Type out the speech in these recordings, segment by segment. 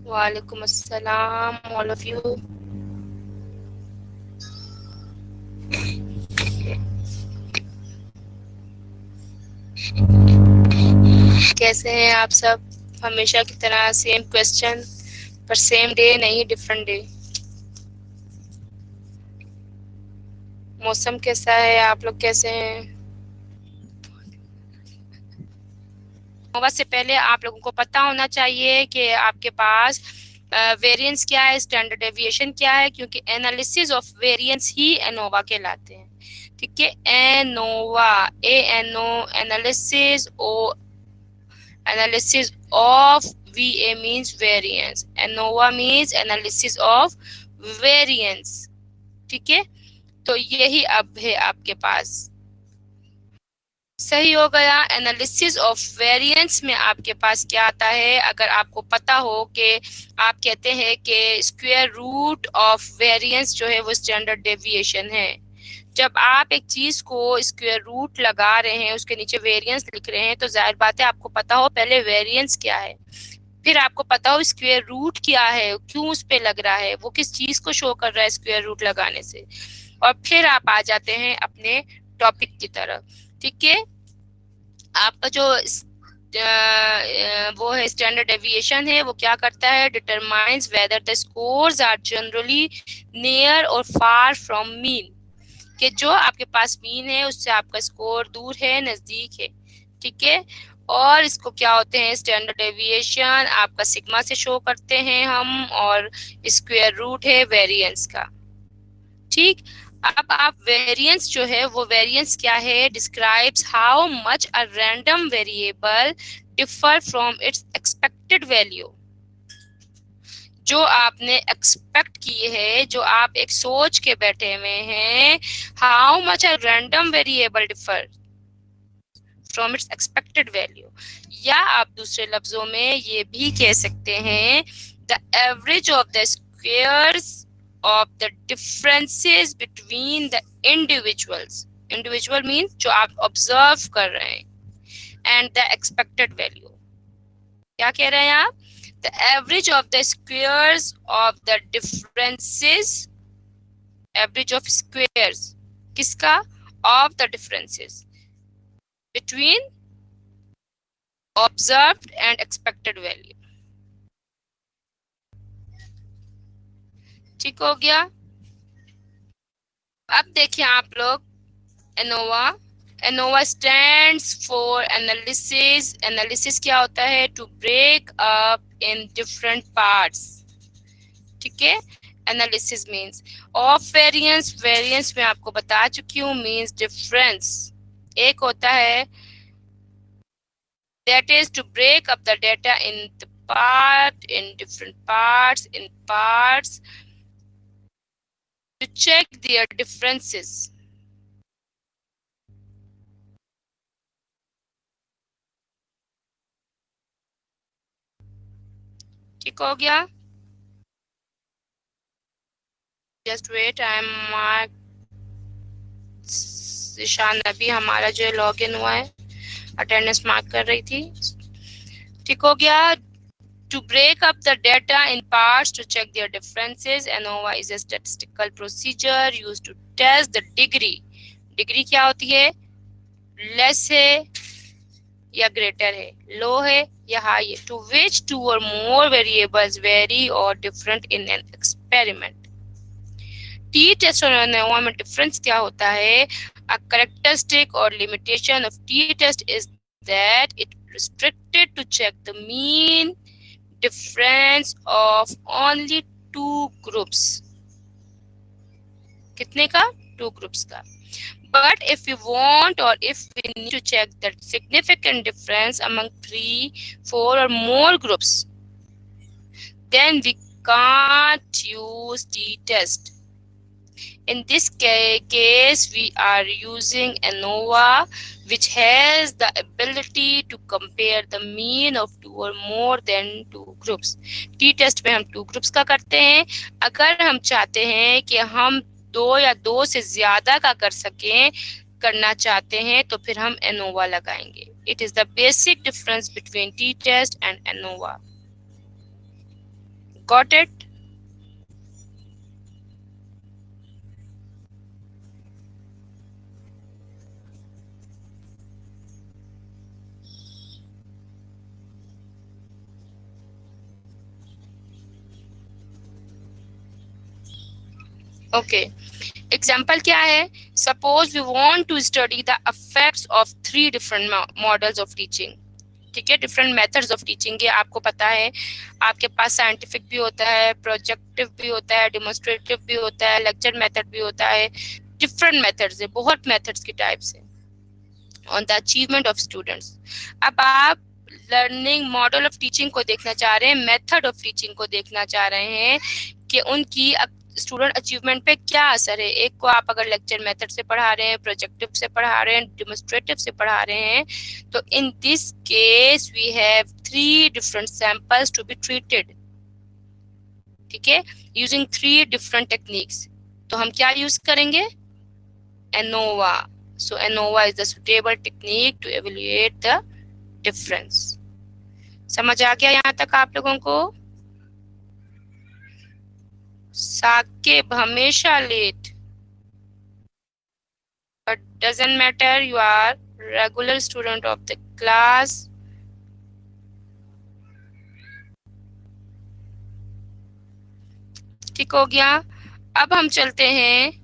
वालेकुम अस्सलाम all of you. कैसे हैं आप सब? हमेशा की तरह सेम क्वेश्चन, पर सेम डे नहीं, डिफरेंट डे। मौसम कैसा है? आप लोग कैसे हैं? नोवा से पहले आप लोगों को पता होना चाहिए कि आपके पास वेरिएंस क्या है, स्टैंडर्ड डेविएशन क्या है, क्योंकि एनालिसिस ऑफ वेरिएंस ही एनोवा कहलाते हैं। ठीक है, ANOVA, a n o, analysis, o analysis of VA means variance, ANOVA means analysis of variance। ठीक है, तो यही अब है आपके पास। सही हो गया। एनालिसिस ऑफ वेरिएंस में आपके पास क्या आता है? अगर आपको पता हो कि आप कहते हैं कि स्क्वायर रूट ऑफ वेरिएंस जो है वो स्टैंडर्ड डेविएशन है। जब आप एक चीज को स्क्वायर रूट लगा रहे हैं, उसके नीचे वेरिएंस लिख रहे हैं, तो जाहिर बात है आपको पता हो पहले वेरिएंस क्या है, फिर आपको पता हो स्क्वायर रूट क्या है, क्यों उस पे लग रहा है, वो किस चीज को शो कर रहा है स्क्वायर रूट लगाने से, और फिर आप आ जाते हैं अपने टॉपिक की तरफ। ठीक है, आपका जो वो है स्टैंडर्ड डेविएशन है, वो क्या करता है? Determines whether the scores are generally near और फार फ्रॉम मीन, कि जो आपके पास मीन है उससे आपका स्कोर दूर है, नजदीक है। ठीक है, और इसको क्या होते हैं? स्टैंडर्ड डेविएशन आपका सिग्मा से शो करते हैं हम, और स्क्वायर रूट है वेरिएंस का। ठीक, अब आप वेरिएंस जो है वो वेरिएंस क्या है? Describes how much a random variable differ from its expected value. जो आपने एक्सपेक्ट किए है, जो आप एक सोच के बैठे हुए हैं, how much a random variable differ from its expected value. या आप दूसरे लफ्जों में ये भी कह सकते हैं, the average of the squares of the differences between the individuals. Individual means जो आप ऑब्जर्व कर रहे हैं, एंड द एक्सपेक्टेड वैल्यू। क्या कह रहे हैं आप? The average of the squares of the differences, average of squares किसका? Of the differences between observed and expected value. ठीक हो गया। अब देखिए आप लोग, ANOVA, ANOVA stands for analysis. Analysis क्या होता है? To break up in different parts. ठीक है, analysis means of variance. Variance में आपको बता चुकी हूँ, मींस डिफरेंस। एक होता है that is to break up the data in the part, in different parts, in parts, to check their differences। ठीक हो गया। Just wait, I am mark Ishaan अभी हमारा जो है लॉग इन हुआ है, अटेंडेंस मार्क कर रही थी। ठीक हो गया। To break up the data in parts to check their differences, ANOVA is a statistical procedure used to test the degree। Degree क्या होती है? लेस है या ग्रेटर है, लो है या हाई है, टू विच टू और मोर वेरिएबल्स वेरी और different in an experiment. T test और एनोवा में डिफरेंस क्या होता है? अ कैरेक्टरिस्टिक और limitation of t test is that it restricted to check the mean difference of only two groups। कितने का? टू ग्रुप्स का। But if we want, or if we need to check the significant difference among 3, 4 or more groups, then we can't use t-test। In this case, we are using ANOVA, which has the ability to compare the mean of 2 or more than 2 groups। t-test में हम 2 groups का करते हैं। अगर हम चाहते हैं कि हम 2 या 2 से ज्यादा का कर सकें, करना चाहते हैं, तो फिर हम ANOVA लगाएंगे। It is the basic difference between t-test and ANOVA। Got it? Okay. Example क्या है? Suppose we want to study the effects of 3 different models of teaching. ठीक है, डिफरेंट मेथड्स ऑफ टीचिंग के आपको पता है, आपके पास साइंटिफिक भी होता है, प्रोजेक्टिव भी होता है, डेमोन्स्ट्रेटिव भी होता है, लेक्चर मेथड भी होता है. डिफरेंट मेथड्स है, बहुत मेथड्स की टाइप्स है on the achievement of students. अब आप लर्निंग मॉडल ऑफ टीचिंग को देखना चाह रहे हैं, मेथड ऑफ टीचिंग को देखना चाह रहे हैं कि उनकी स्टूडेंट अचीवमेंट पे क्या असर है. एक को आप अगर लेक्चर मेथड से पढ़ा रहे हैं, प्रोजेक्टिव से पढ़ा रहे हैं, डेमोन्स्ट्रेटिव से पढ़ा रहे हैं, तो in this case we have 3 different samples to be treated. ठीक है, यूजिंग 3 डिफरेंट टेक्निक्स. तो हम क्या यूज करेंगे? ANOVA. So ANOVA is the suitable technique to evaluate the difference. समझ आ गया यहाँ तक आप लोगों को? साकिब हमेशा late. But doesn't matter, you are regular student of the class. ठीक हो गया. अब हम चलते हैं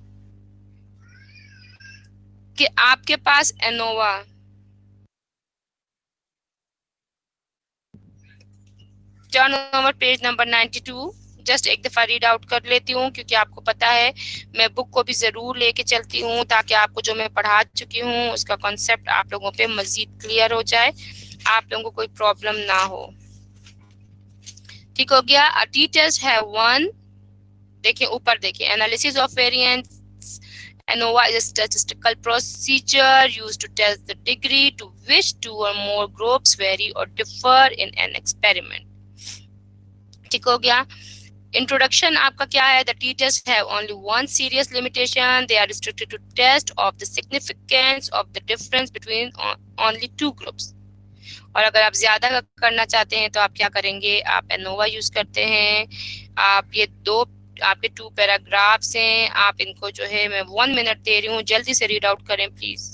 कि आपके पास ANOVA, turn over page number 92. Just एक दफा रीड आउट कर लेती हूँ, क्योंकि आपको पता है मैं बुक को भी जरूर लेके चलती हूँ, ताकि आपको जो मैं पढ़ा चुकी हूँ उसका कॉन्सेप्ट आप लोगों पे मजीद क्लियर हो जाए, आप लोगों को कोई प्रॉब्लम ना हो. ठीक हो गया. अ टीचर्स हैव वन. देखिए ऊपर देखिए, analysis of variance. ANOVA is a statistical procedure used to test the degree to which 2 or more groups vary or differ in an experiment. ठीक हो गया. Introduction आपका क्या है? The teachers have only one serious limitation. They are restricted to test of the significance of the difference between only 2 groups. और अगर आप ज्यादा करना चाहते हैं तो आप क्या करेंगे? आप एनोवा यूज करते हैं. आप ये 2 आपके 2 पैराग्राफ्स हैं, आप इनको जो है मैं 1 मिनट दे रही हूँ, जल्दी से रीड आउट करें प्लीज.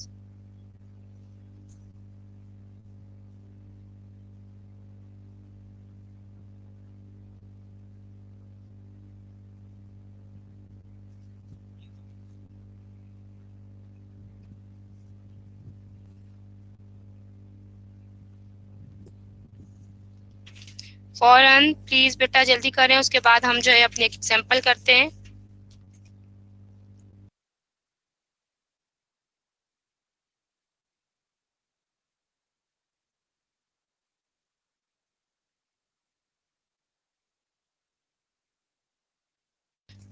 फौरन प्लीज बेटा जल्दी करें, उसके बाद हम जो है अपने एग्जाम्पल करते हैं.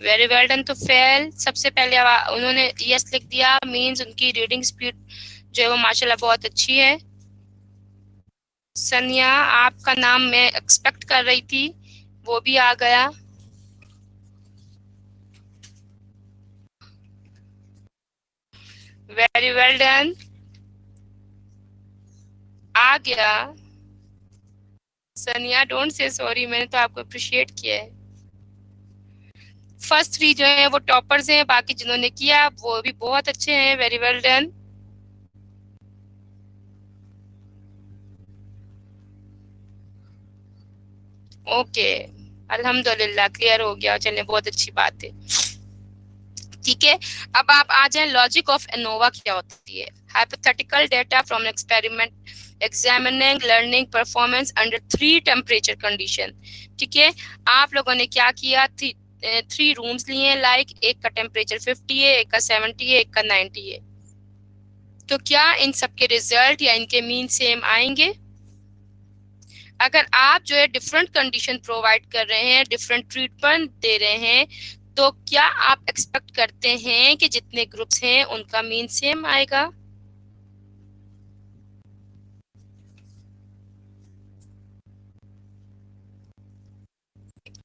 Very well done. तो फेल. सबसे पहले उन्होंने यस लिख दिया, मींस उनकी रीडिंग स्पीड जो है वो माशाल्लाह बहुत अच्छी है. सनिया, आपका नाम मैं एक्सपेक्ट कर रही थी, वो भी आ गया. Very well done. आ गया. सनिया डोंट से सॉरी, मैंने तो आपको अप्रिशिएट किया है. फर्स्ट 3 जो है वो टॉपर्स हैं, बाकी जिन्होंने किया वो भी बहुत अच्छे हैं. Very well done. ओके, अल्हम्दुलिल्लाह क्लियर हो गया. चलिए बहुत अच्छी बात है. ठीक है, अब आप आ जाए लॉजिक ऑफ एनोवा क्या होती है. Hypothetical data from experiment examining learning performance under 3 temperature condition. ठीक है, आप लोगों ने क्या किया? 3 रूम्स लिए, लाइक एक का टेम्परेचर 50 है, एक का 70 है, एक का 90 है. तो क्या इन सबके रिजल्ट या इनके मीन सेम आएंगे? अगर आप जो है डिफरेंट कंडीशन प्रोवाइड कर रहे हैं, डिफरेंट ट्रीटमेंट दे रहे हैं, तो क्या आप एक्सपेक्ट करते हैं कि जितने ग्रुप्स हैं उनका मीन सेम आएगा?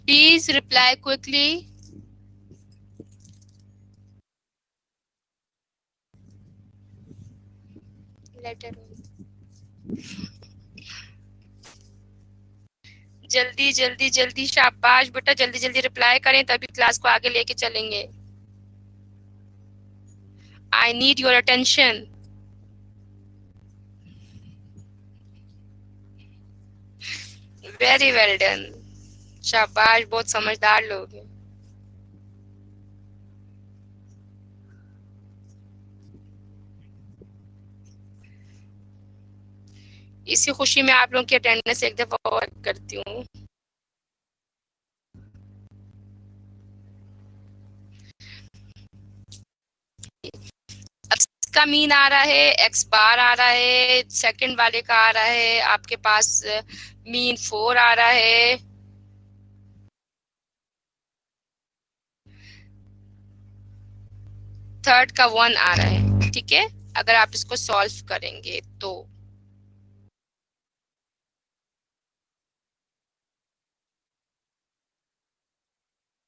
Please reply quickly. जल्दी जल्दी जल्दी, शाबाश बेटा, जल्दी जल्दी रिप्लाई करें तभी क्लास को आगे लेके चलेंगे। I need your attention. Very well done, शाबाश, बहुत समझदार लोग हैं। इसी खुशी में आप लोगों की अटेंडेंस एक दफा और करती हूँ। का मीन आ रहा है, एक्स बार आ रहा है, सेकंड वाले का आ रहा है आपके पास मीन 4 आ रहा है, थर्ड का 1 आ रहा है। ठीक है, अगर आप इसको सॉल्व करेंगे तो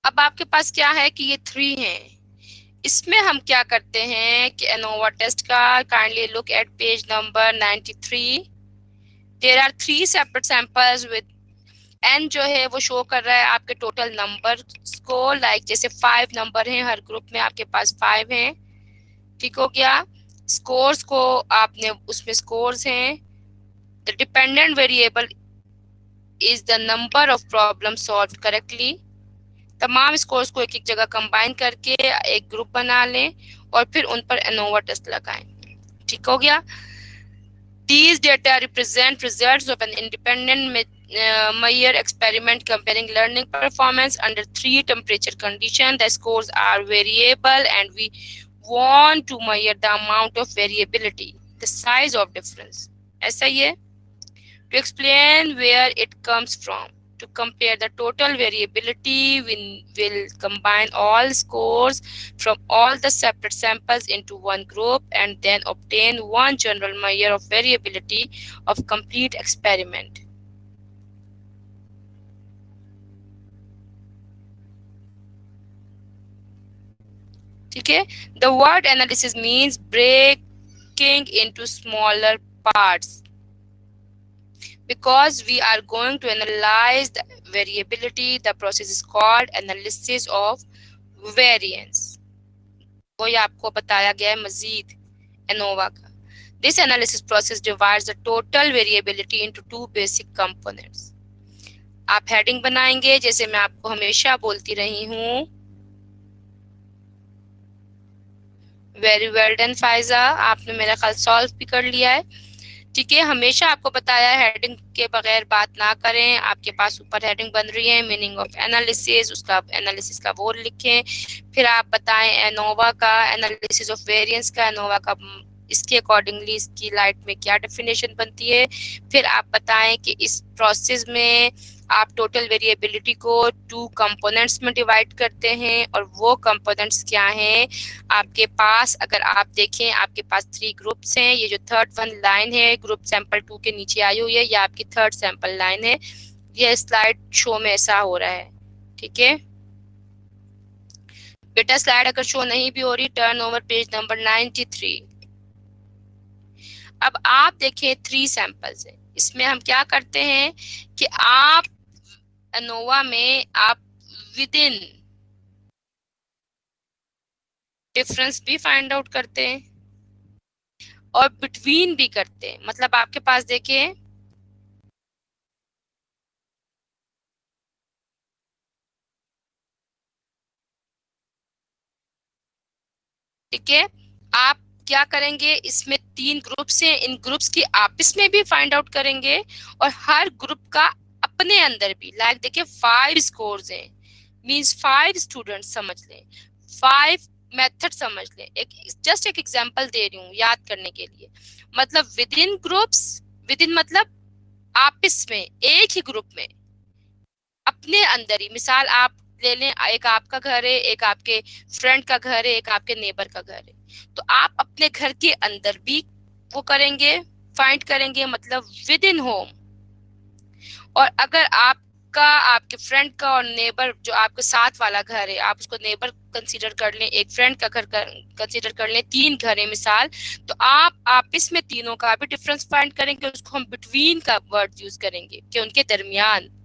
अब आपके पास क्या है कि ये 3 है। इसमें हम क्या करते हैं कि एनोवा टेस्ट का kindly look at page number 93। There are 3 separate samples with n जो है वो शो कर रहा है आपके टोटल नंबर को, लाइक जैसे 5 नंबर हैं हर ग्रुप में, आपके पास 5 हैं। ठीक हो गया। स्कोर्स को आपने उसमें स्कोर्स हैं। The dependent variable is the number of problem solve correctly. तमाम स्कोर्स को एक एक जगह कंबाइन करके एक ग्रुप बना लें और फिर उन पर एनोवा टेस्ट लगाएं। ठीक हो गया। These data represent results of an independent Meyer experiment comparing learning performance under 3 temperature conditions. The scores are variable and we want to measure the amount of variability, the size of difference. ऐसा ही है। To explain where it comes from. To compare the total variability, we will combine all scores from all the separate samples into one group and then obtain one general measure of variability of complete experiment. ठीक है। The word analysis means breaking into smaller parts. Because we are going to analyze the variability, the process is called analysis of variance. वही आपको बताया गया है मजीद ANOVA का। This analysis process divides the total variability into 2 basic components. आप heading बनाएंगे, जैसे मैं आपको हमेशा बोलती रही हूँ। वेरी वेल डन फाइजा, आपने मेरा ख्याल सॉल्व भी कर लिया है। ठीक है, हमेशा आपको बताया हेडिंग के बगैर बात ना करें। आपके पास ऊपर हेडिंग बन रही है मीनिंग ऑफ एनालिसिस, उसका एनालिसिस का वो लिखें, फिर आप बताएं एनोवा का एनालिसिस ऑफ वेरिएंस का, एनोवा का इसके अकॉर्डिंगली इसकी लाइट में क्या डेफिनेशन बनती है। फिर आप बताएं कि इस प्रोसेस में आप टोटल वेरिएबिलिटी को 2 कंपोनेंट्स में डिवाइड करते हैं और वो कंपोनेंट्स क्या हैं आपके पास। अगर आप देखें आपके पास 3 ग्रुप्स हैं। ये जो थर्ड वन लाइन है ग्रुप सैंपल 2 के नीचे आई हुई है, ये आपकी थर्ड सैंपल लाइन है। ये स्लाइड शो में ऐसा हो रहा है। ठीक है बेटा, स्लाइड अगर शो नहीं भी हो रही, टर्न ओवर पेज नंबर 93। अब आप देखें 3 सैंपल्स है। इसमें हम क्या करते हैं कि आप एनोवा में आप विद इन डिफरेंस भी फाइंड आउट करते हैं और बिटवीन भी करते हैं। मतलब आपके पास देखिए ठीक है, आप क्या करेंगे, इसमें 3 ग्रुप्स हैं, इन ग्रुप्स की आपस में भी फाइंड आउट करेंगे और हर ग्रुप का अपने अंदर भी। लाइक देखिए 5 स्कोर्स हैं, मींस 5 स्टूडेंट्स समझ लें, 5 मेथड समझ लें। जस्ट एक एग्जांपल दे रही हूँ याद करने के लिए। मतलब with in groups, with in मतलब आपस में, एक ही ग्रुप में अपने अंदर ही। मिसाल आप ले लें, एक आपका घर है, एक आपके फ्रेंड का घर है, एक आपके नेबर का घर है, तो आप अपने घर के अंदर भी वो करेंगे, फाइंड करेंगे, मतलब विद इन होम। और अगर आपका आपके फ्रेंड का और नेबर जो आपके साथ वाला घर है, आप उसको नेबर कंसीडर कर लें, एक फ्रेंड का घर कंसीडर कर लें, 3 घर है मिसाल, तो आप आपस में तीनों का भी डिफरेंस फाइंड करेंगे। उसको हम बिटवीन का वर्ड यूज करेंगे कि उनके दरमियान।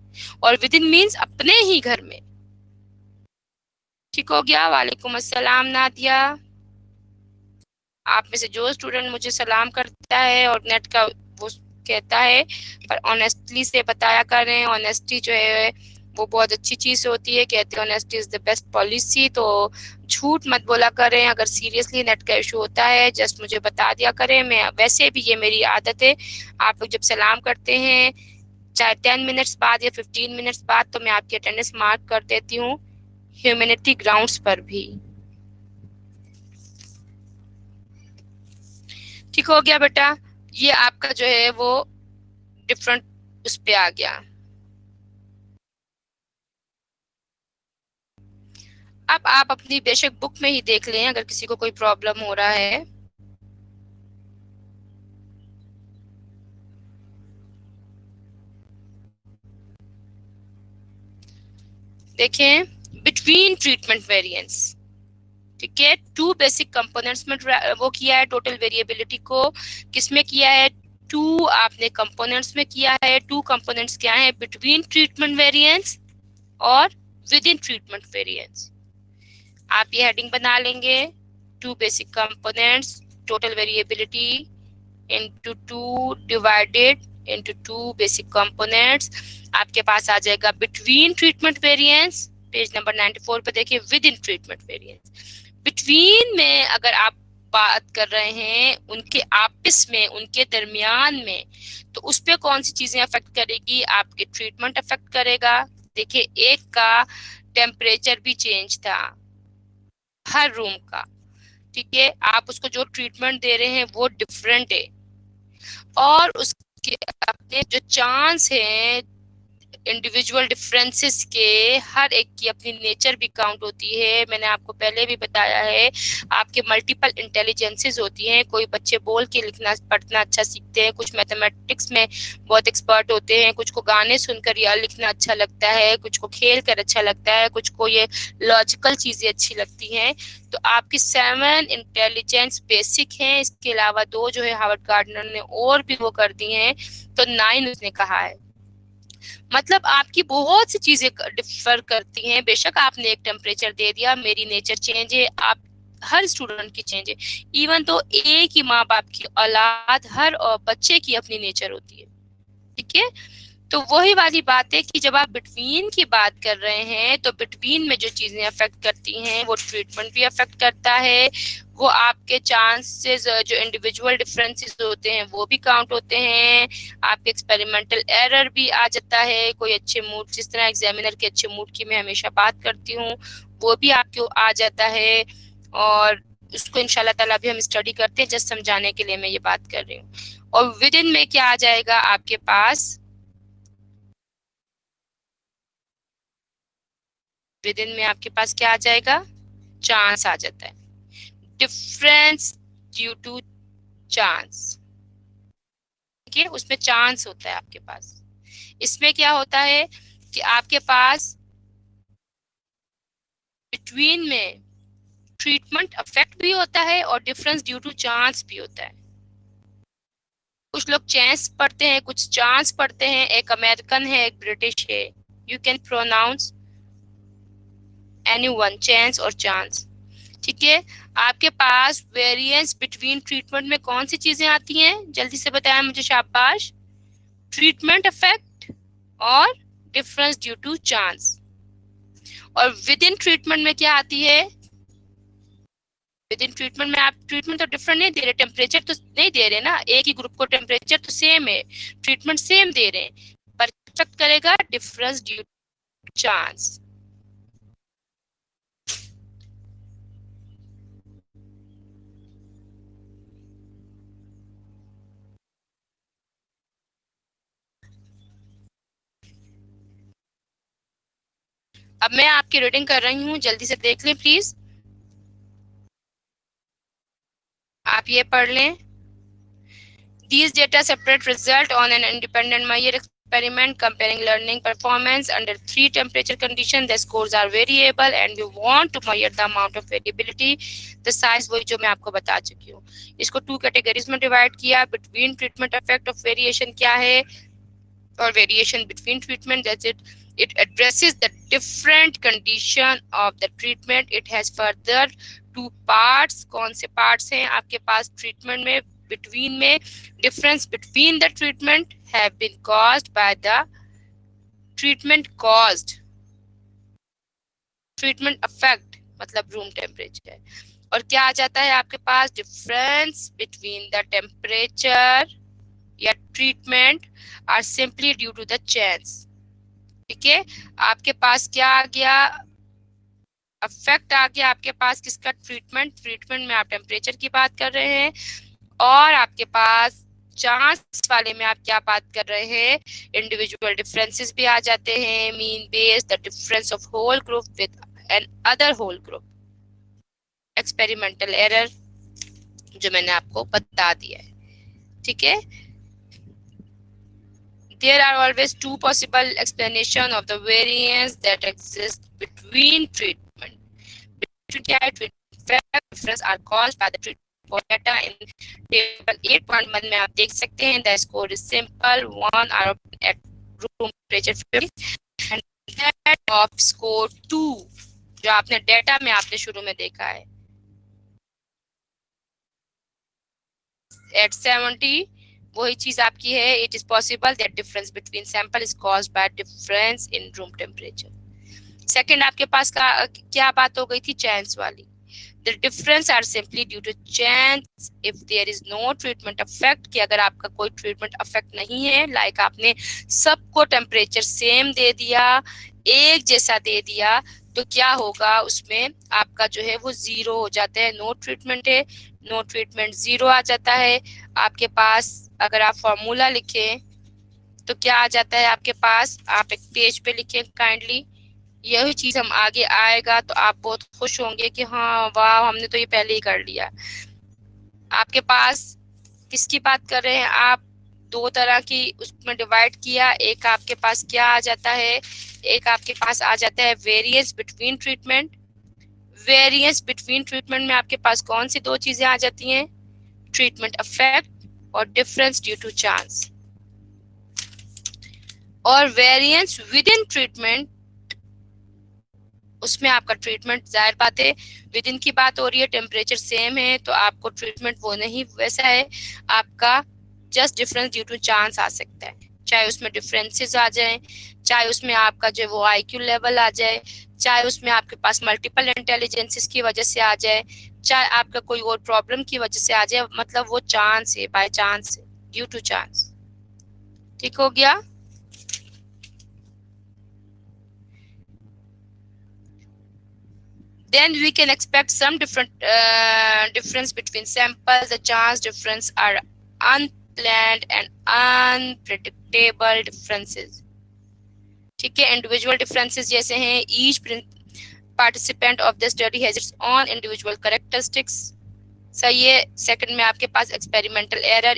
और विद इन मीन्स अपने ही घर में। ठीक हो गया। वालेकुम अस्सलाम नादिया। आप में से जो स्टूडेंट मुझे सलाम करता है और नेट का वो कहता है, पर ऑनेस्टली से बताया करें। ऑनेस्टी जो है वो बहुत अच्छी चीज होती है। कहते हैं honesty is the best policy. तो झूठ मत बोला करें। अगर सीरियसली नेट का इशू होता है जस्ट मुझे बता दिया करें। मैं वैसे भी ये मेरी आदत है, आप लोग जब सलाम करते हैं चाहे 10 मिनट्स बाद या 15 मिनट्स बाद, तो मैं आपकी अटेंडेंस मार्क कर देती हूँ ह्यूमैनिटी ग्राउंड्स पर भी। ठीक हो गया बेटा। ये आपका जो है वो डिफरेंट उस पे आ गया। अब आप अपनी बेशक बुक में ही देख लें अगर किसी को कोई प्रॉब्लम हो रहा है। देखें, बिटवीन ट्रीटमेंट वेरिएंस, ठीक है, टू बेसिक कंपोनेंट्स में वो किया है टोटल वेरिएबिलिटी को। किसमें किया है? टू आपने कंपोनेंट्स में किया है। टू कंपोनेंट्स क्या है? बिटवीन ट्रीटमेंट वेरिएंस और विद इन ट्रीटमेंट वेरिएंस। आप ये हेडिंग बना लेंगे, two basic components total variability into two divided into two basic components. आपके पास आ जाएगा between treatment variance. Page number 94 पे देखिए, within treatment variance. Between में अगर आप बात कर रहे हैं उनके आपस में, उनके दरमियान में, तो उस पे कौन सी चीजें अफेक्ट करेगी? आपके ट्रीटमेंट अफेक्ट करेगा। देखिए, एक का टेम्परेचर भी चेंज था हर रूम का, ठीक है, आप उसको जो ट्रीटमेंट दे रहे हैं वो डिफरेंट है। और उसके अपने जो चांस है इंडिविजुअल डिफरेंसेस के, हर एक की अपनी नेचर भी काउंट होती है। मैंने आपको पहले भी बताया है, आपके मल्टीपल इंटेलिजेंसेस होती हैं। कोई बच्चे बोल के लिखना पढ़ना अच्छा सीखते हैं, कुछ मैथमेटिक्स में बहुत एक्सपर्ट होते हैं, कुछ को गाने सुनकर या लिखना अच्छा लगता है, कुछ को खेल कर अच्छा लगता है, कुछ को ये लॉजिकल चीजें अच्छी लगती हैं। तो आपकी 7 इंटेलिजेंस बेसिक हैं। इसके अलावा 2 जो है हार्वर्ड गार्डनर ने और भी वो कर दी हैं, तो 9 उसने कहा है। मतलब आपकी बहुत सी चीजें डिफर करती हैं। बेशक आपने एक टेम्परेचर दे दिया, मेरी नेचर चेंज है, आप हर स्टूडेंट की चेंज है। इवन तो एक ही माँ बाप की औलाद, हर बच्चे की अपनी नेचर होती है, ठीक है। तो वही वाली बात है कि जब आप बिटवीन की बात कर रहे हैं तो बिटवीन में जो चीजें अफेक्ट करती हैं वो ट्रीटमेंट भी अफेक्ट करता है। वो आपके चांसेस, जो इंडिविजुअल डिफरेंसेस होते हैं वो भी काउंट होते हैं। आपके एक्सपेरिमेंटल एरर भी आ जाता है। कोई अच्छे मूड, जिस तरह एग्जामिनर के अच्छे मूड की मैं हमेशा बात करती हूँ, वो भी आपके आ जाता है। और उसको इंशाल्लाह ताला भी हम स्टडी करते हैं, जस्ट समझाने के लिए मैं ये बात कर रही हूँ। और विद इन में क्या आ जाएगा आपके पास? विद इन में आपके पास क्या आ जाएगा? चांस आ जाता है। डिफरेंस ड्यू टू चांस, ठीक है, उसमें चांस होता है आपके पास। इसमें क्या होता है कि आपके पास बिटवीन में ट्रीटमेंट अफेक्ट भी होता है और डिफरेंस ड्यू टू चांस भी होता है। कुछ लोग चांस पढ़ते हैं, कुछ चांस पढ़ते हैं। एक अमेरिकन है, एक ब्रिटिश है। You can pronounce anyone, chance और चांस, ठीक है। आपके पास वेरिएंस बिटवीन ट्रीटमेंट में कौन सी चीजें आती हैं? जल्दी से बताया मुझे, शाबाश। ट्रीटमेंट इफेक्ट और डिफरेंस ड्यू टू चांस। और विद इन ट्रीटमेंट में क्या आती है? विद इन ट्रीटमेंट में आप ट्रीटमेंट तो डिफरेंट नहीं दे रहे, टेम्परेचर तो नहीं दे रहे ना, एक ही ग्रुप को टेम्परेचर तो सेम है, ट्रीटमेंट सेम दे रहे हैं, पर इफेक्ट करेगा डिफरेंस ड्यू टू चांस। अब मैं आपकी रीडिंग कर रही हूँ, जल्दी से देख लें प्लीज। आप ये पढ़ लें। These data separate result on an independent Meyer experiment comparing learning performance under 3 temperature conditions. The scores are variable and we want to measure the amount of variability. The size वही जो मैं आपको बता चुकी हूँ। इसको 2 कैटेगरीज में divide किया। Between treatment effect of variation क्या है? or variation between treatment. That's it addresses the different condition of the treatment. It has further two parts. कौन से parts हैं आपके पास treatment में? Between में difference between the treatment have been caused by the treatment caused, treatment effect मतलब room temperature. और क्या आ जाता है आपके पास? डिफरेंस बिटवीन द टेम्परेचर या treatment are simply due to the change. ठीक है, आपके पास क्या आ गया? अफेक्ट आ गया आपके पास किसका? ट्रीटमेंट में आप टेम्परेचर की बात कर रहे हैं, और आपके पास चांस वाले में आप क्या बात कर रहे हैं? इंडिविजुअल डिफरेंसेस भी आ जाते हैं. Mean base the difference of whole group with another whole group. Experimental error जो मैंने आपको बता दिया है. ठीक है, there are always two possible explanation of the variance that exist between treatment. Between difference are caused by the treatment. Data in table 8.1 में आप देख सकते हैं. The score is simple. 1 are at room temperature 50 and that of score 2 जो आपने data में आपने शुरू में देखा है at 70, वही चीज आपकी है. It is possible that difference between sample is caused by difference in room temperature. Second आपके पास का क्या बात हो गई थी? चेंज वाली. The difference are simply due to change if there is no treatment affect. कि अगर आपका कोई ट्रीटमेंट अफेक्ट नहीं है, लाइक आपने सबको टेम्परेचर सेम दे दिया, एक जैसा दे दिया, तो क्या होगा? उसमें आपका जो है वो जीरो हो जाता है. नो ट्रीटमेंट है, नो ट्रीटमेंट जीरो आ जाता है आपके पास. अगर आप फॉर्मूला लिखें तो क्या आ जाता है आपके पास? आप एक पेज पे लिखें काइंडली. यही चीज हम आगे आएगा तो आप बहुत खुश होंगे कि हाँ वाह, हमने तो ये पहले ही कर लिया. आपके पास किसकी बात कर रहे हैं आप? दो तरह की उसमें डिवाइड किया. एक आपके पास क्या आ जाता है? एक आपके पास आ जाता है variance between treatment. Variance between treatment में आपके पास कौन सी दो चीजें आ जाती हैं? ट्रीटमेंट अफेक्ट और डिफरेंस ड्यू टू चांस. और वेरिएंस विद इन ट्रीटमेंट, उसमें आपका ट्रीटमेंट, जाहिर बात है विद इन की बात हो रही है, टेम्परेचर सेम है तो आपको ट्रीटमेंट वो नहीं वैसा है, आपका just difference due to chance आ सकता है. चाहे उसमें डिफरेंसेस आ जाए, चाहे उसमें आपका जो वो आईक्यू लेवल आ जाए, चाहे उसमें आपके पास मल्टीपल इंटेलिजेंसेस की वजह से आ जाए, चाहे आपका कोई और प्रॉब्लम की वजह से आ जाए. मतलब वो चांस है, बाय चांस है, ड्यू टू चांस. ठीक हो गया? Then we can expect some difference between samples. The chance difference are unplanned and unpredictable differences. ठीक है, individual differences जैसे हैं each participant of the study has its own individual characteristics. सही है. Second में आपके पास experimental error.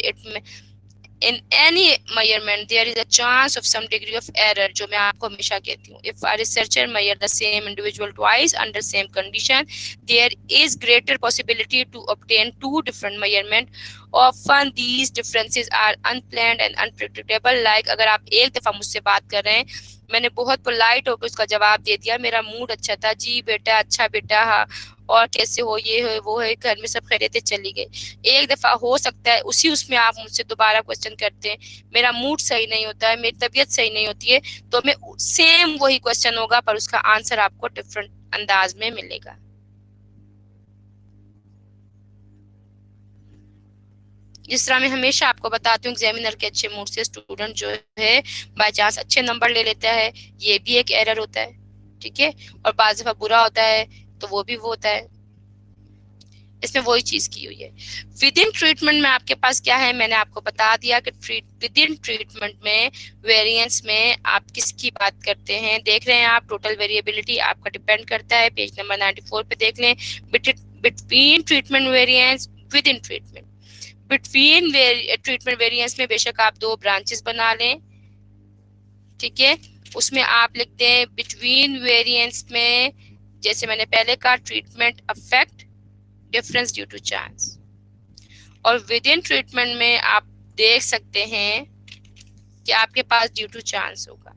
In any measurement there is a chance of some degree of error, जो मैं आपको हमेशा कहती हूँ. If a researcher measure the same individual twice under same condition, there is greater possibility to obtain two different measurement. Often these differences are unplanned and unpredictable. Like अगर आप एक दफा मुझसे बात कर रहे हैं, मैंने बहुत पोलाइट होकर उसका जवाब दे दिया, मेरा मूड अच्छा था, जी बेटा, अच्छा बेटा, हाँ, और कैसे हो, ये है वो है, घर में सब खैरियत, चली गई. एक दफा हो सकता है उसी उसमें आप मुझसे दोबारा क्वेश्चन करते हैं, मेरा मूड सही नहीं होता है, मेरी तबीयत सही नहीं होती है, तो मैं सेम वही क्वेश्चन होगा पर उसका आंसर आपको डिफरेंट अंदाज में मिलेगा. जिस तरह मैं हमेशा आपको बताती हूँ, एग्जामिनर के अच्छे मूड से स्टूडेंट जो है बाय चांस अच्छे नंबर ले लेता है, ये भी एक एरर होता है. ठीक है, और बाज़ दफा बुरा होता है तो वो भी वो होता है. इसमें वही चीज की हुई है. विद इन ट्रीटमेंट में आपके पास क्या है? मैंने आपको बता दिया कि विद इन ट्रीटमेंट में वेरिएंस में आप किसकी बात करते हैं. देख रहे हैं आप, टोटल वेरिएबिलिटी आपका डिपेंड करता है. पेज नंबर 94 पे देख लें. Between treatment variance, with in treatment. Between treatment variance में बेशक आप दो ब्रांचेस बना लें. ठीक है, उसमें आप लिख दें बिटवीन वेरिएंस में, जैसे मैंने पहले कहा, treatment affect, difference due to chance. और विद इन ट्रीटमेंट में आप देख सकते हैं कि आपके पास ड्यू टू चांस होगा।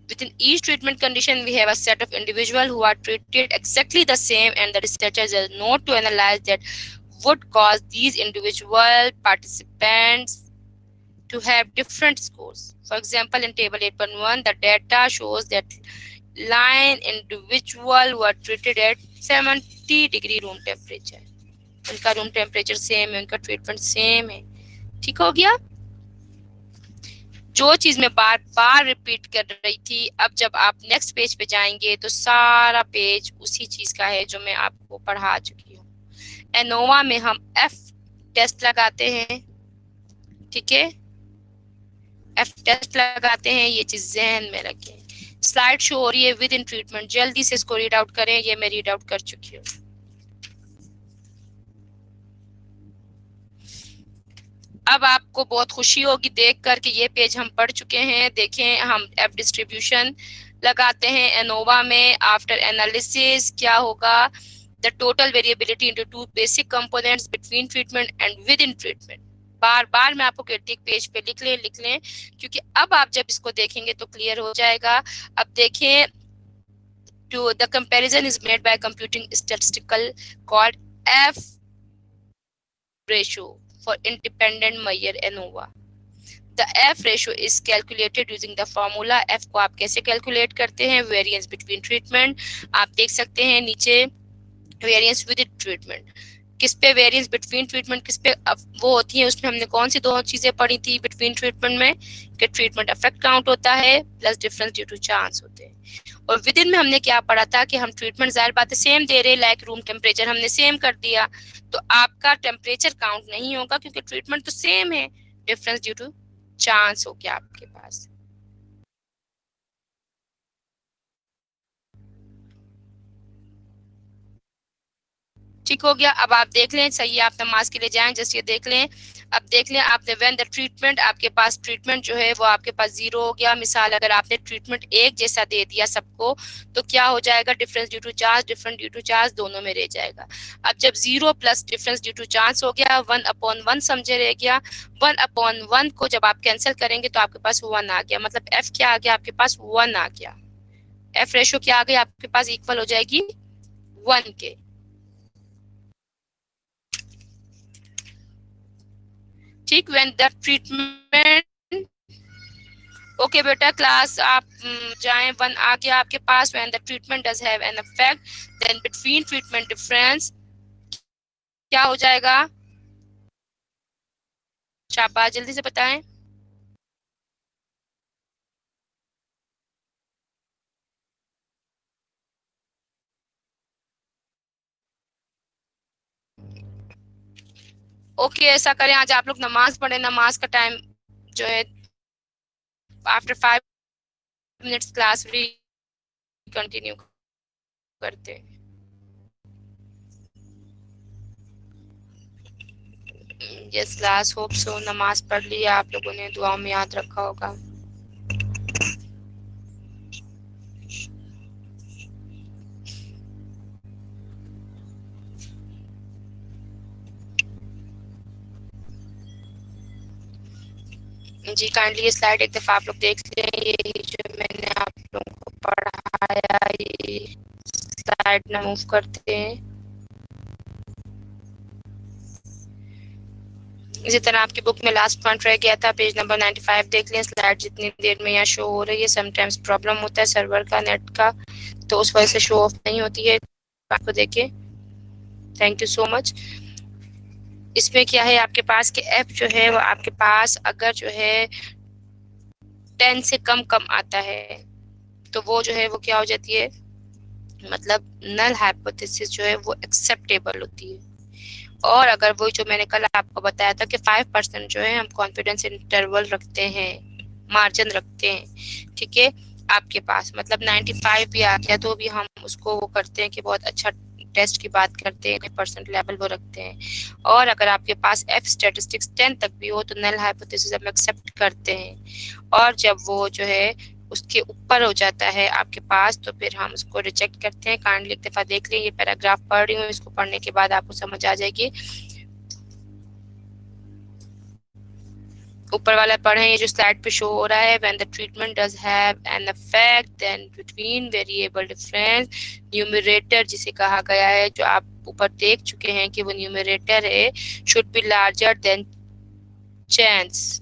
Within each treatment condition, we have a set of individuals who are treated exactly the same, and the researchers are not to analyze that would cause these individual participants to have different scores. For example, in table 8.1, the data shows that line individual were treated at 70 degree room temperature. उनका room temperature same है, उनका treatment same है। ठीक हो गया। जो चीज मैं बार बार रिपीट कर रही थी, अब जब आप नेक्स्ट पेज पे जाएंगे तो सारा पेज उसी चीज का है जो मैं आपको पढ़ा चुकी हूँ। एनोवा में हम एफ टेस्ट लगाते हैं, ठीक है, एफ टेस्ट लगाते हैं, ये चीज जहन में रखें। स्लाइड शो हो रही है विद इन ट्रीटमेंट, जल्दी से इसको रीड आउट करें, ये मैं रीड आउट कर चुकी हूँ। अब आपको बहुत खुशी होगी देख कर कि ये पेज हम पढ़ चुके हैं। देखें, हम एफ डिस्ट्रीब्यूशन लगाते हैं एनोवा में। आफ्टर एनालिसिस क्या होगा, the total variability into two basic components between treatment and within treatment. बार बार मैं आपको कहती हूँ पेज पे लिख लें, क्योंकि अब आप जब इसको देखेंगे तो क्लियर हो जाएगा। अब देखें, to the comparison is made by computing statistical called F ratio for independent measure ANOVA. The F ratio is calculated using the formula। F को आप कैसे कैलकुलेट करते हैं, वेरिएंस बिटवीन ट्रीटमेंट। आप देख सकते हैं नीचे वेरिएंस विद ट्रीटमेंट, किस पे वेरिएंस बिटवीन ट्रीटमेंट किस पे वो होती है। उसमें हमने कौन सी दो चीजें पढ़ी थी बिटवीन ट्रीटमेंट में, कि ट्रीटमेंट इफेक्ट काउंट होता है plus difference due to chance होते हैं। और विद इन में हमने क्या पढ़ा था कि हम ट्रीटमेंट जाहिर बात है सेम दे रहे, लाइक रूम टेम्परेचर हमने सेम कर दिया, तो आपका टेम्परेचर काउंट नहीं होगा क्योंकि ट्रीटमेंट तो सेम है, डिफरेंस ड्यू टू चांस हो गया आपके पास। ठीक हो गया। अब आप देख लें, सही है, आप नमाज के लिए जाएं, जस्ट ये देख लें। अब देख लें आपने व्हेन द ट्रीटमेंट, आपके पास ट्रीटमेंट जो है वो आपके पास 0 हो गया। मिसाल अगर आपने ट्रीटमेंट एक जैसा दे दिया सबको तो क्या हो जाएगा, difference due to charge, difference due to charge दोनों में रह जाएगा। अब जब 0 plus difference due to charge हो गया, 1/1 समझे रह गया। 1/1 को जब आप कैंसिल करेंगे तो आपके पास 1 आ गया, मतलब एफ क्या आ गया आपके पास, 1 आ गया। एफ रेशो क्या आ गई आपके पास, इक्वल हो जाएगी 1 के। ठीक, व्हेन द ट्रीटमेंट, ओके बेटा क्लास आप जाएं, 1 आ गया आपके पास। When the treatment does have an effect then between treatment difference क्या हो जाएगा, शाबाश जल्दी से बताएं। ओके ऐसा करें, आज आप लोग नमाज पढ़े, नमाज का टाइम जो है आफ्टर 5 मिनट्स क्लास भी कंटिन्यू करते हैं। यस क्लास, होप सो नमाज पढ़ लिया आप लोगों ने, दुआओं में याद रखा होगा। जी काइंडली ये स्लाइड एक दफा आप लोग देख लें, ये जो मैंने आप लोगों को पढ़ाया ये स्लाइड ना मूव करते हैं। इसी तरह आपकी बुक में लास्ट पॉइंट रह गया था, पेज नंबर 95 देख लें। स्लाइड जितनी देर में यहाँ शो हो रही है, समटाइम्स प्रॉब्लम होता है सर्वर का, नेट का, तो उस वजह से शो ऑफ नहीं होती है। आपको देखें, थैंक यू सो मच। इसमें क्या है आपके पास कि एफ जो है वो आपके पास अगर जो है 10 से कम आता है तो वो जो है वो क्या हो जाती है, मतलब नल हाइपोथेसिस जो है वो एक्सेप्टेबल होती है। और अगर वो जो मैंने कल आपको बताया था कि 5% जो है हम कॉन्फिडेंस इंटरवल रखते हैं, मार्जिन रखते हैं, ठीक है, आपके पास मतलब 95 भी आ गया तो भी हम उसको वो करते हैं कि बहुत अच्छा टेस्ट की बात करते हैं, परसेंट लेवल वो रखते हैं। और अगर आपके पास एफ स्टैटिस्टिक्स 10 तक भी हो तो नल हाइपोथेसिस हम एक्सेप्ट करते हैं। और जब वो जो है उसके ऊपर हो जाता है आपके पास तो फिर हम उसको रिजेक्ट करते हैं। काइंडली एक दफा देख लें, ये पैराग्राफ पढ़ रही हूँ, इसको पढ़ने के बाद आपको समझ आ जाएगी। ऊपर वाला पढ़ें, ये जो स्लाइड पे शो हो रहा है, when the treatment does have an effect then between variable difference, numerator जिसे कहा गया है, जो आप ऊपर देख चुके हैं कि वो न्यूमरेटर है, should be larger than चेंस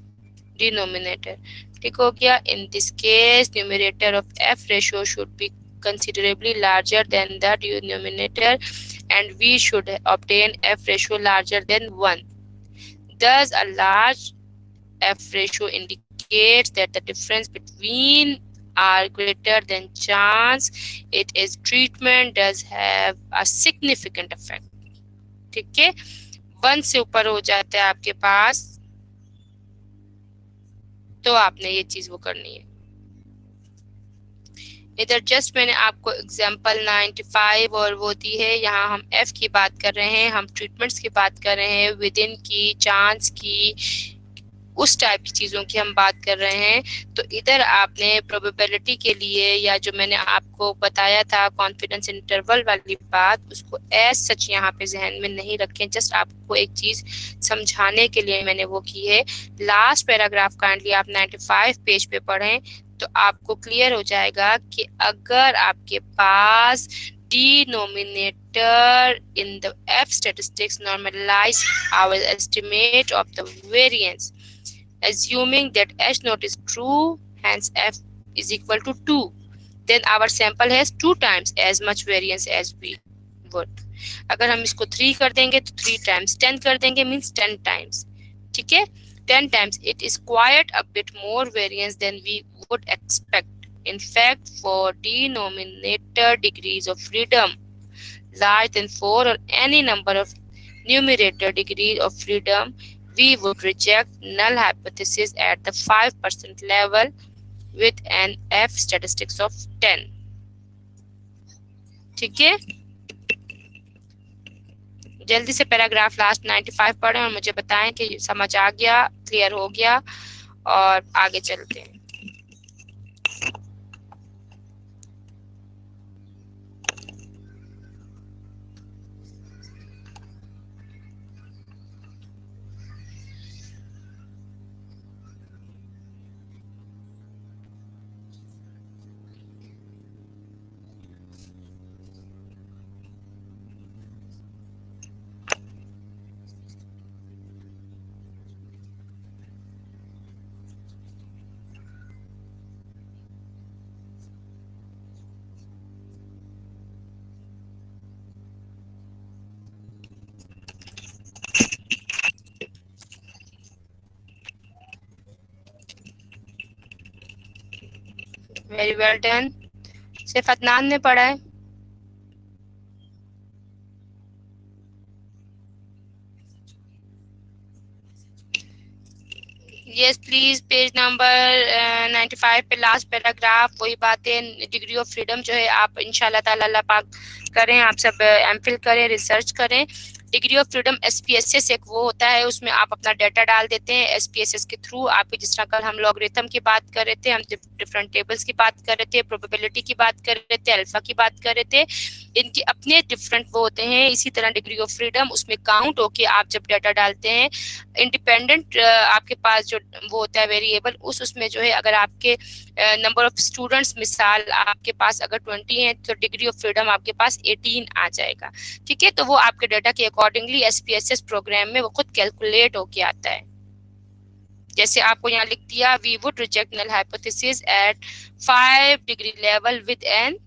denominator. ठीक हो गया। इन this case numerator of F ratio should be considerably larger than the denominator and we should obtain f ratio larger than 1. Thus a large f ratio indicates that the difference between are greater than chance it is treatment does have a significant effect. ठीक है, 1 से ऊपर हो जाता है आपके पास तो आपने ये चीज वो करनी है। इधर जस्ट मैंने आपको एग्जांपल 95 और वो दी है, यहाँ हम एफ की बात कर रहे हैं, हम ट्रीटमेंट्स की बात कर रहे हैं, विद इन की, चांस की, उस टाइप की चीज़ों की हम बात कर रहे हैं। तो इधर आपने प्रोबेबिलिटी के लिए, या जो मैंने आपको बताया था कॉन्फिडेंस इंटरवल वाली बात, उसको एज सच यहाँ पे जहन में नहीं रखें। जस्ट आपको एक चीज़ समझाने के लिए मैंने वो की है। लास्ट पैराग्राफ काइंडली आप 95 पेज पे पढ़ें तो आपको क्लियर हो जाएगा कि अगर आपके पास denominator in the F statistics normalize our estimate of the variance, assuming that H naught is true, hence F is equal to 2, then our sample has 2 times as much variance as we would. अगर हम इसको 3 कर देंगे तो 3 times, 10 कर देंगे means 10 times. ठीक है, 10 times it is quite a bit more variance than we would expect. In fact, for denominator degrees of freedom larger than 4 or any number of numerator degrees of freedom, we would reject null hypothesis at the 5% level with an F statistics of 10. ठीक है, जल्दी से paragraph last 95 पढ़ें और मुझे बताएं कि समझ आ गया, क्लियर हो गया, और आगे चलते हैं। Very well done. सिर्फ अदनान ने पढ़ा है। यस प्लीज, पेज नंबर 95 पे लास्ट पैराग्राफ, वही बातें, डिग्री ऑफ फ्रीडम जो है आप इंशाल्लाह ताला अल्लाह पाक करें, आप सब एमफिल करें, रिसर्च करें। डिग्री ऑफ फ्रीडम एसपीएसएस एक वो होता है, उसमें आप अपना डाटा डाल देते हैं एसपीएसएस के थ्रू। आपके जिस तरह कल हम लॉगरिथम की बात कर रहे थे, हम डिफरेंट टेबल्स की बात कर रहे थे, प्रोबेबिलिटी की बात कर रहे थे, अल्फा की बात कर रहे थे, इनके अपने डिफरेंट वो होते हैं। इसी तरह डिग्री ऑफ फ्रीडम उसमें काउंट होके आप जब डाटा डालते हैं, इंडिपेंडेंट आपके पास जो वो होता है वेरिएबल, उसमें जो है अगर आपके नंबर ऑफ स्टूडेंट्स, मिसाल आपके पास अगर 20 हैं तो डिग्री ऑफ फ्रीडम आपके पास 18 आ जाएगा। ठीक है, तो वो आपके डाटा के अकॉर्डिंगली एसपीएसएस प्रोग्राम में वो खुद कैलकुलेट होके आता है। जैसे आपको यहाँ लिख दिया, we would reject null hypothesis at 5 degree level with an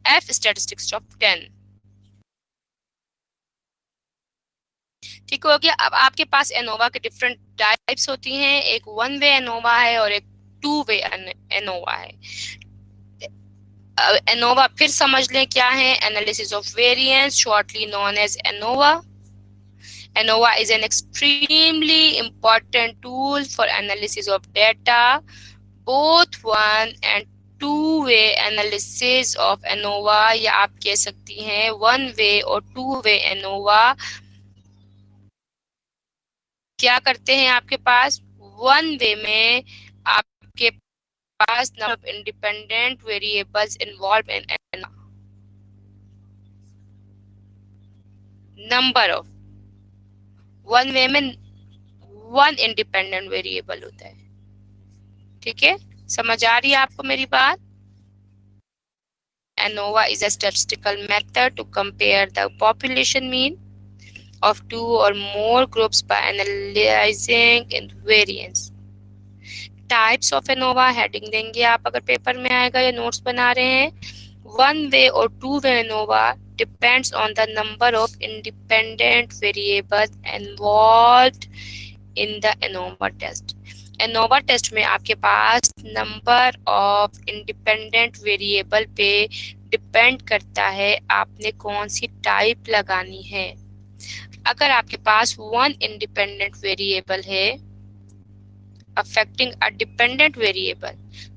F statistics of 10। ठीक हो गया। अब आपके पास एनोवा के डिफरेंट टाइप्स होती हैं, एक वन वे एनोवा है और एक टू वे एनोवा है। एनोवा फिर समझ लें क्या है, analysis of variance, shortly known as ANOVA. ANOVA is an extremely important tool for analysis of data. Both one and two way analysis of ANOVA, या आप कह सकती हैं वन वे और टू वे ANOVA क्या करते हैं। आपके पास वन वे में आपके पास number of independent variables involve in number of, one way में वन इंडिपेंडेंट वेरिएबल होता है। ठीक है, समझ आ रही है आपको मेरी बात? ANOVA is a statistical method to compare the population mean of two or more groups by analyzing variance. Types of ANOVA heading देंगे आप अगर पेपर में आएगा या नोट्स बना रहे हैं। One way or two way ANOVA depends on the number of independent variables involved in the ANOVA test. ANOVA test में आपके पास नंबर ऑफ इंडिपेंडेंट वेरिएबल पे डिपेंड करता है आपने कौन सी टाइप लगानी है। अगर आपके पास वन इंडिपेंडेंट वेरिएबल है अफेक्टिंग अ डिपेंडेंट वेरिएबल,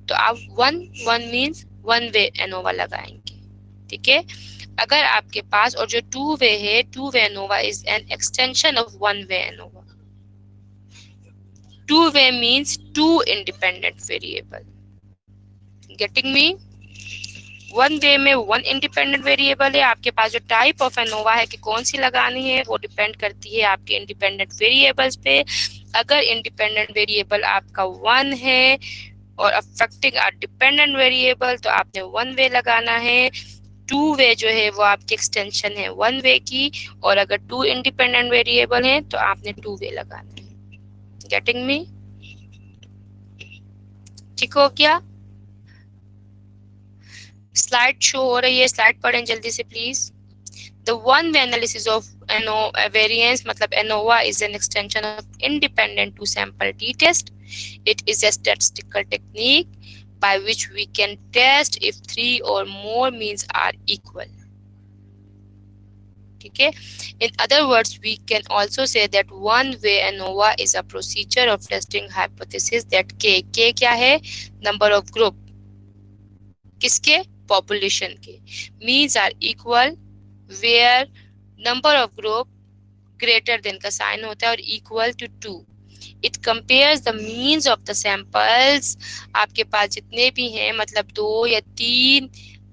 तो आप one means one way ANOVA लगाएंगे। ठीक है, अगर आपके पास और जो टू वे है, two way ANOVA is an extension of one way ANOVA। Two way means two independent variable. Getting me? One way में one independent variable है। आपके पास जो type of ANOVA है कि कौन सी लगानी है वो डिपेंड करती है आपके independent variables पे। अगर independent variable आपका one है और affecting a dependent variable तो आपने one way लगाना है। टू वे जो है वो आपकी एक्सटेंशन है वन वे की, और अगर टू इंडिपेंडेंट वेरिएबल है तो आपने टू वे लगाना है। Getting me? ठीक हो गया? स्लाइड शो हो रही है, स्लाइड पढ़ें जल्दी से please. The one way analysis of variance मतलब ANOVA is an extension of independent two sample t-test. It is a statistical technique by which we can test if three or more means are equal. ठीक है, in other words we can also say that one way ANOVA is a procedure of testing hypothesis that k क्या है? number of group, किसके? population के, means are equal where number of group greater than का sign होता है और equal to 2. It compares the means of the samples. आपके पास जितने भी हैं मतलब 2 या 3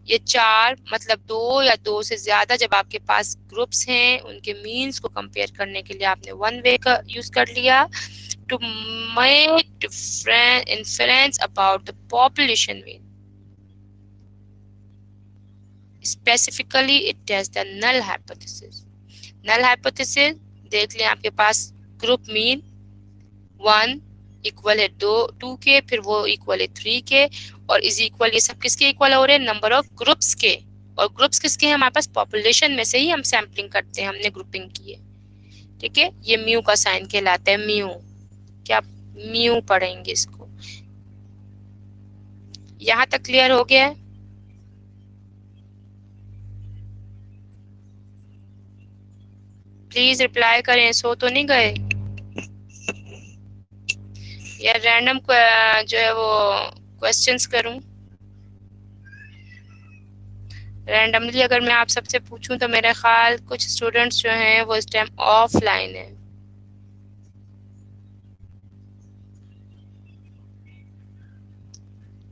या 4 मतलब 2 या 2 से ज्यादा जब आपके पास ग्रुप्स हैं उनके मीन्स को कंपेयर करने के लिए आपने वन वे का यूज कर लिया। To make different inference about the population mean, specifically it test the null hypothesis. Null hypothesis देख लें, आपके पास ग्रुप मीन 1 इक्वल है 2 के, फिर वो इक्वल है 3 के, और इज इक्वल ये सब किसके इक्वल हो रहे हैं? नंबर ऑफ ग्रुप्स के। और ग्रुप्स किसके हैं? हमारे पास पॉपुलेशन में से ही हम सैम्पलिंग करते हैं, हमने ग्रुपिंग की है। ठीक है, ये म्यू का साइन कहलाता है, म्यू। क्या म्यू पढ़ेंगे इसको? यहां तक क्लियर हो गया है? प्लीज रिप्लाई करें, सो तो नहीं गए या रैंडम जो है वो क्वेश्चंस करूं? रैंडमली अगर मैं आप सबसे पूछूं तो मेरे ख्याल कुछ स्टूडेंट्स जो हैं वो इस टाइम ऑफलाइन है।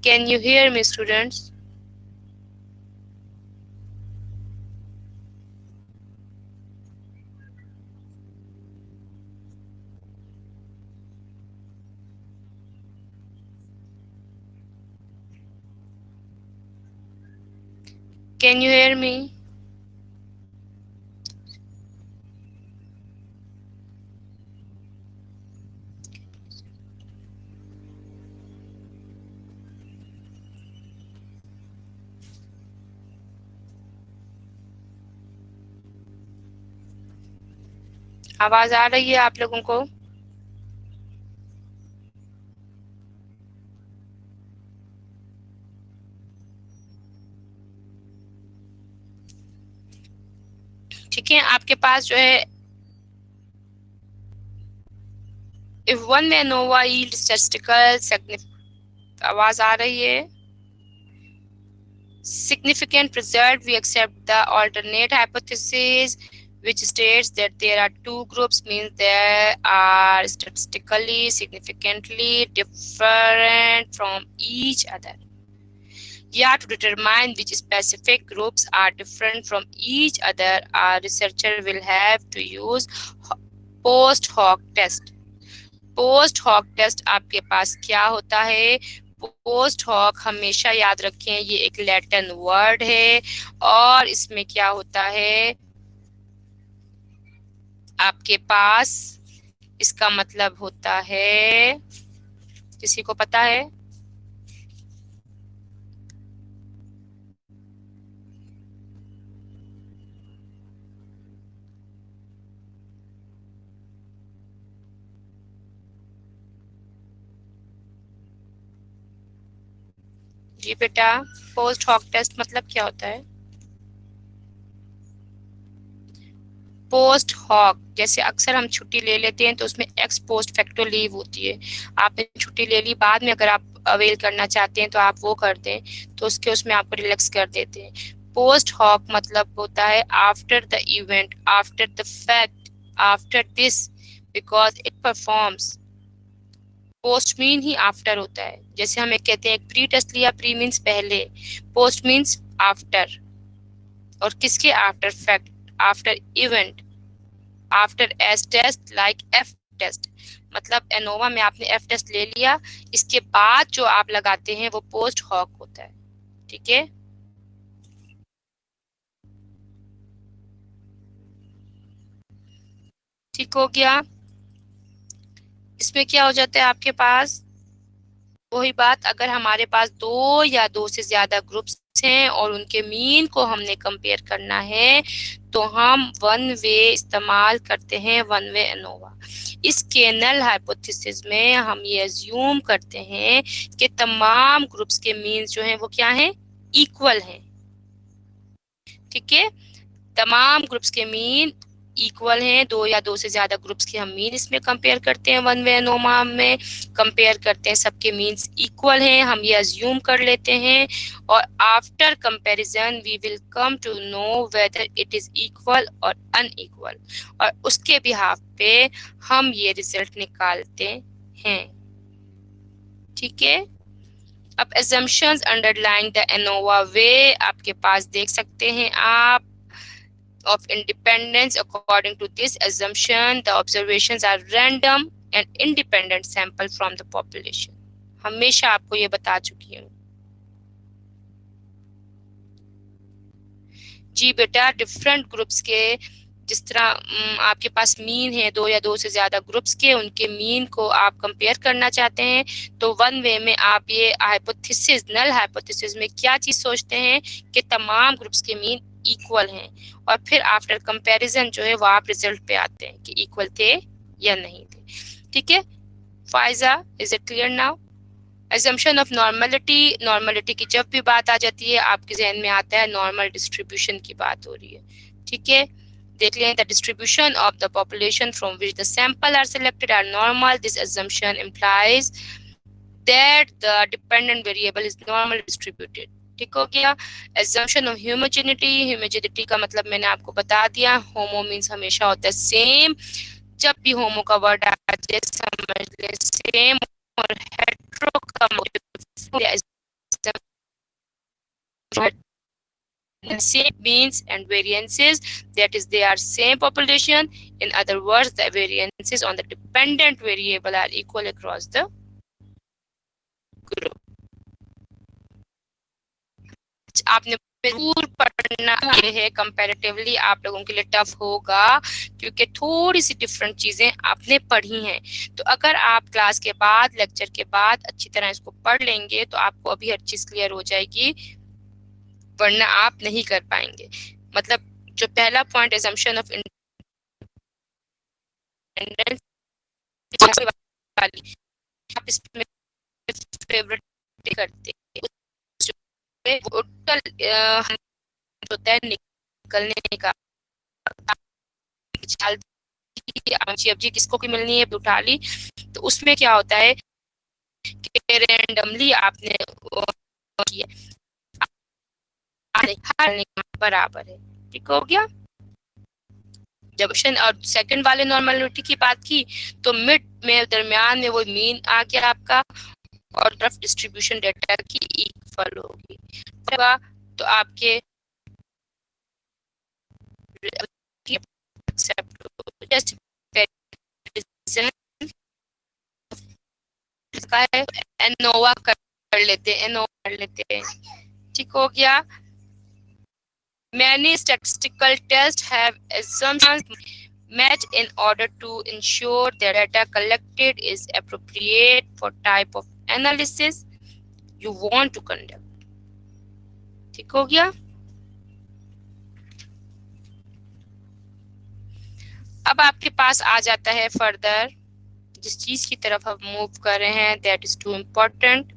Can you hear me students? Can you hear me? आवाज आ रही है आप लोगों को? ठीक है, आपके पास जो है if one ANOVA yield statistical आवाज आ रही है? significant result, we accept the alternate hypothesis which states that there are two groups means they are statistically significantly different from each other. Yeah, to determine which specific groups are different from each other, a researcher will have to use post hoc test. Post hoc test आपके पास क्या होता है? Post hoc हमेशा याद रखें ये एक लैटिन वर्ड है और इसमें क्या होता है आपके पास, इसका मतलब होता है, किसी को पता है? जी बेटा, पोस्ट हॉक टेस्ट मतलब क्या होता है? पोस्ट हॉक, जैसे अक्सर हम छुट्टी ले लेते हैं तो उसमें एक्स पोस्ट फैक्टो लीव होती है। आपने छुट्टी ले ली, बाद में अगर आप अवेल करना चाहते हैं तो आप वो कर दें, तो उसमें आपको रिलैक्स कर देते हैं। पोस्ट हॉक मतलब होता है after the event, after the fact, after this, because it performs. Post mean ही आफ्टर होता है। जैसे हम एक कहते हैं एक प्री टेस्ट लिया, प्री मीन्स पहले, पोस्ट मीन्स आफ्टर। और किसके after? Fact, after event, after S test, like F test. मतलब एनोवा में आपने एफ टेस्ट ले लिया, इसके बाद जो आप लगाते हैं वो पोस्ट हॉक होता है। ठीक है, ठीक हो गया। इसमें क्या हो जाता है आपके पास, वही बात, अगर हमारे पास दो या दो से ज्यादा ग्रुप्स हैं और उनके मीन को हमने कंपेयर करना है तो हम वन वे इस्तेमाल करते हैं, वन वे एनोवा। इस केनल हाइपोथेसिस में हम ये अज्यूम करते हैं कि तमाम ग्रुप्स के मीन्स जो हैं वो क्या हैं? इक्वल हैं। ठीक है, तमाम ग्रुप्स के मीन इक्वल हैं। दो या दो से ज्यादा ग्रुप्स के हम मीन इसमें कंपेयर करते हैं, वन वे एनोवा में कंपेयर करते हैं, सबके मीन्स इक्वल हैं, हम ये अज्यूम कर लेते हैं। और after comparison we will come to know whether it is equal और अनइक्वल, और उसके बिहाफ पे हम ये रिजल्ट निकालते हैं। ठीक है, अब assumptions underlying the ANOVA way आपके पास देख सकते हैं आप। of independence, according to this assumption the observations are random and independent sample from the population। हमेशा आपको ये बता चुकी हूँ। जी बेटा, डिफरेंट ग्रुप्स के जिस तरह आपके पास मीन है, दो या दो से ज्यादा ग्रुप्स के, उनके मीन को आप कंपेयर करना चाहते हैं तो वन वे में आप ये हाइपोथेसिस, नल हाइपोथेसिस में क्या चीज सोचते हैं कि तमाम ग्रुप्स के मीन इक्वल हैं, और फिर आफ्टर कंपैरिजन जो है वो आप रिजल्ट पे आते हैं कि इक्वल थे या नहीं थे। ठीक है Faiza, is it clear now? Assumption of normality, normality की जब भी बात आ जाती है आपके जहन में आता है नॉर्मल डिस्ट्रीब्यूशन की बात हो रही है। ठीक है, देख लें, the distribution of the population from which the sample are selected are normal. This assumption implies that the dependent variable is normal distributed। ठीक हो गया। assumption of homogeneity, homogeneity का मतलब मैंने आपको बता दिया, होमो मीन्स हमेशा होता है सेम। जब भी होमो का वर्ड आ जाए समझ ले सेम, और हेट्रो का same means and variances, that is they are same population. In other words the variances on the dependent variable are equal across the group। आपने जरूर पढ़ना ये है, कंपैरेटिवली आप लोगों के लिए टफ होगा क्योंकि थोड़ी सी डिफरेंट चीजें आपने पढ़ी हैं। तो अगर आप क्लास के बाद, लेक्चर के बाद अच्छी तरह इसको पढ़ लेंगे तो आपको अभी हर चीज क्लियर हो जाएगी, वरना आप नहीं कर पाएंगे। मतलब जो पहला पॉइंट assumption ऑफ इंडिपेंडेंस वाली, आप इसमें फेवरेट करते टोटल होता है निकलने का, अब जी किसको की मिलनी है उठा ली, तो उसमें क्या होता है कि रेंडमली आपने किया बराबर है। ठीक हो गया। जब और सेकंड वाले नॉर्मलिटी की बात की तो मिड में, दरमियान में वो मीन आ गया आपका, और तरफ डिस्ट्रीब्यूशन डेटा की इक्वल होगी। तो आपके इसका है एनोवा कर लेते हैं, एनोवा कर लेते हैं। ठीक हो गया। Many statistical tests have assumptions met in order to ensure the data collected is appropriate for type of analysis you want to conduct. ठीक हो गया। अब आपके पास आ जाता है फर्दर जिस चीज की तरफ हम मूव कर रहे हैं, दैट इज टू इम्पोर्टेंट।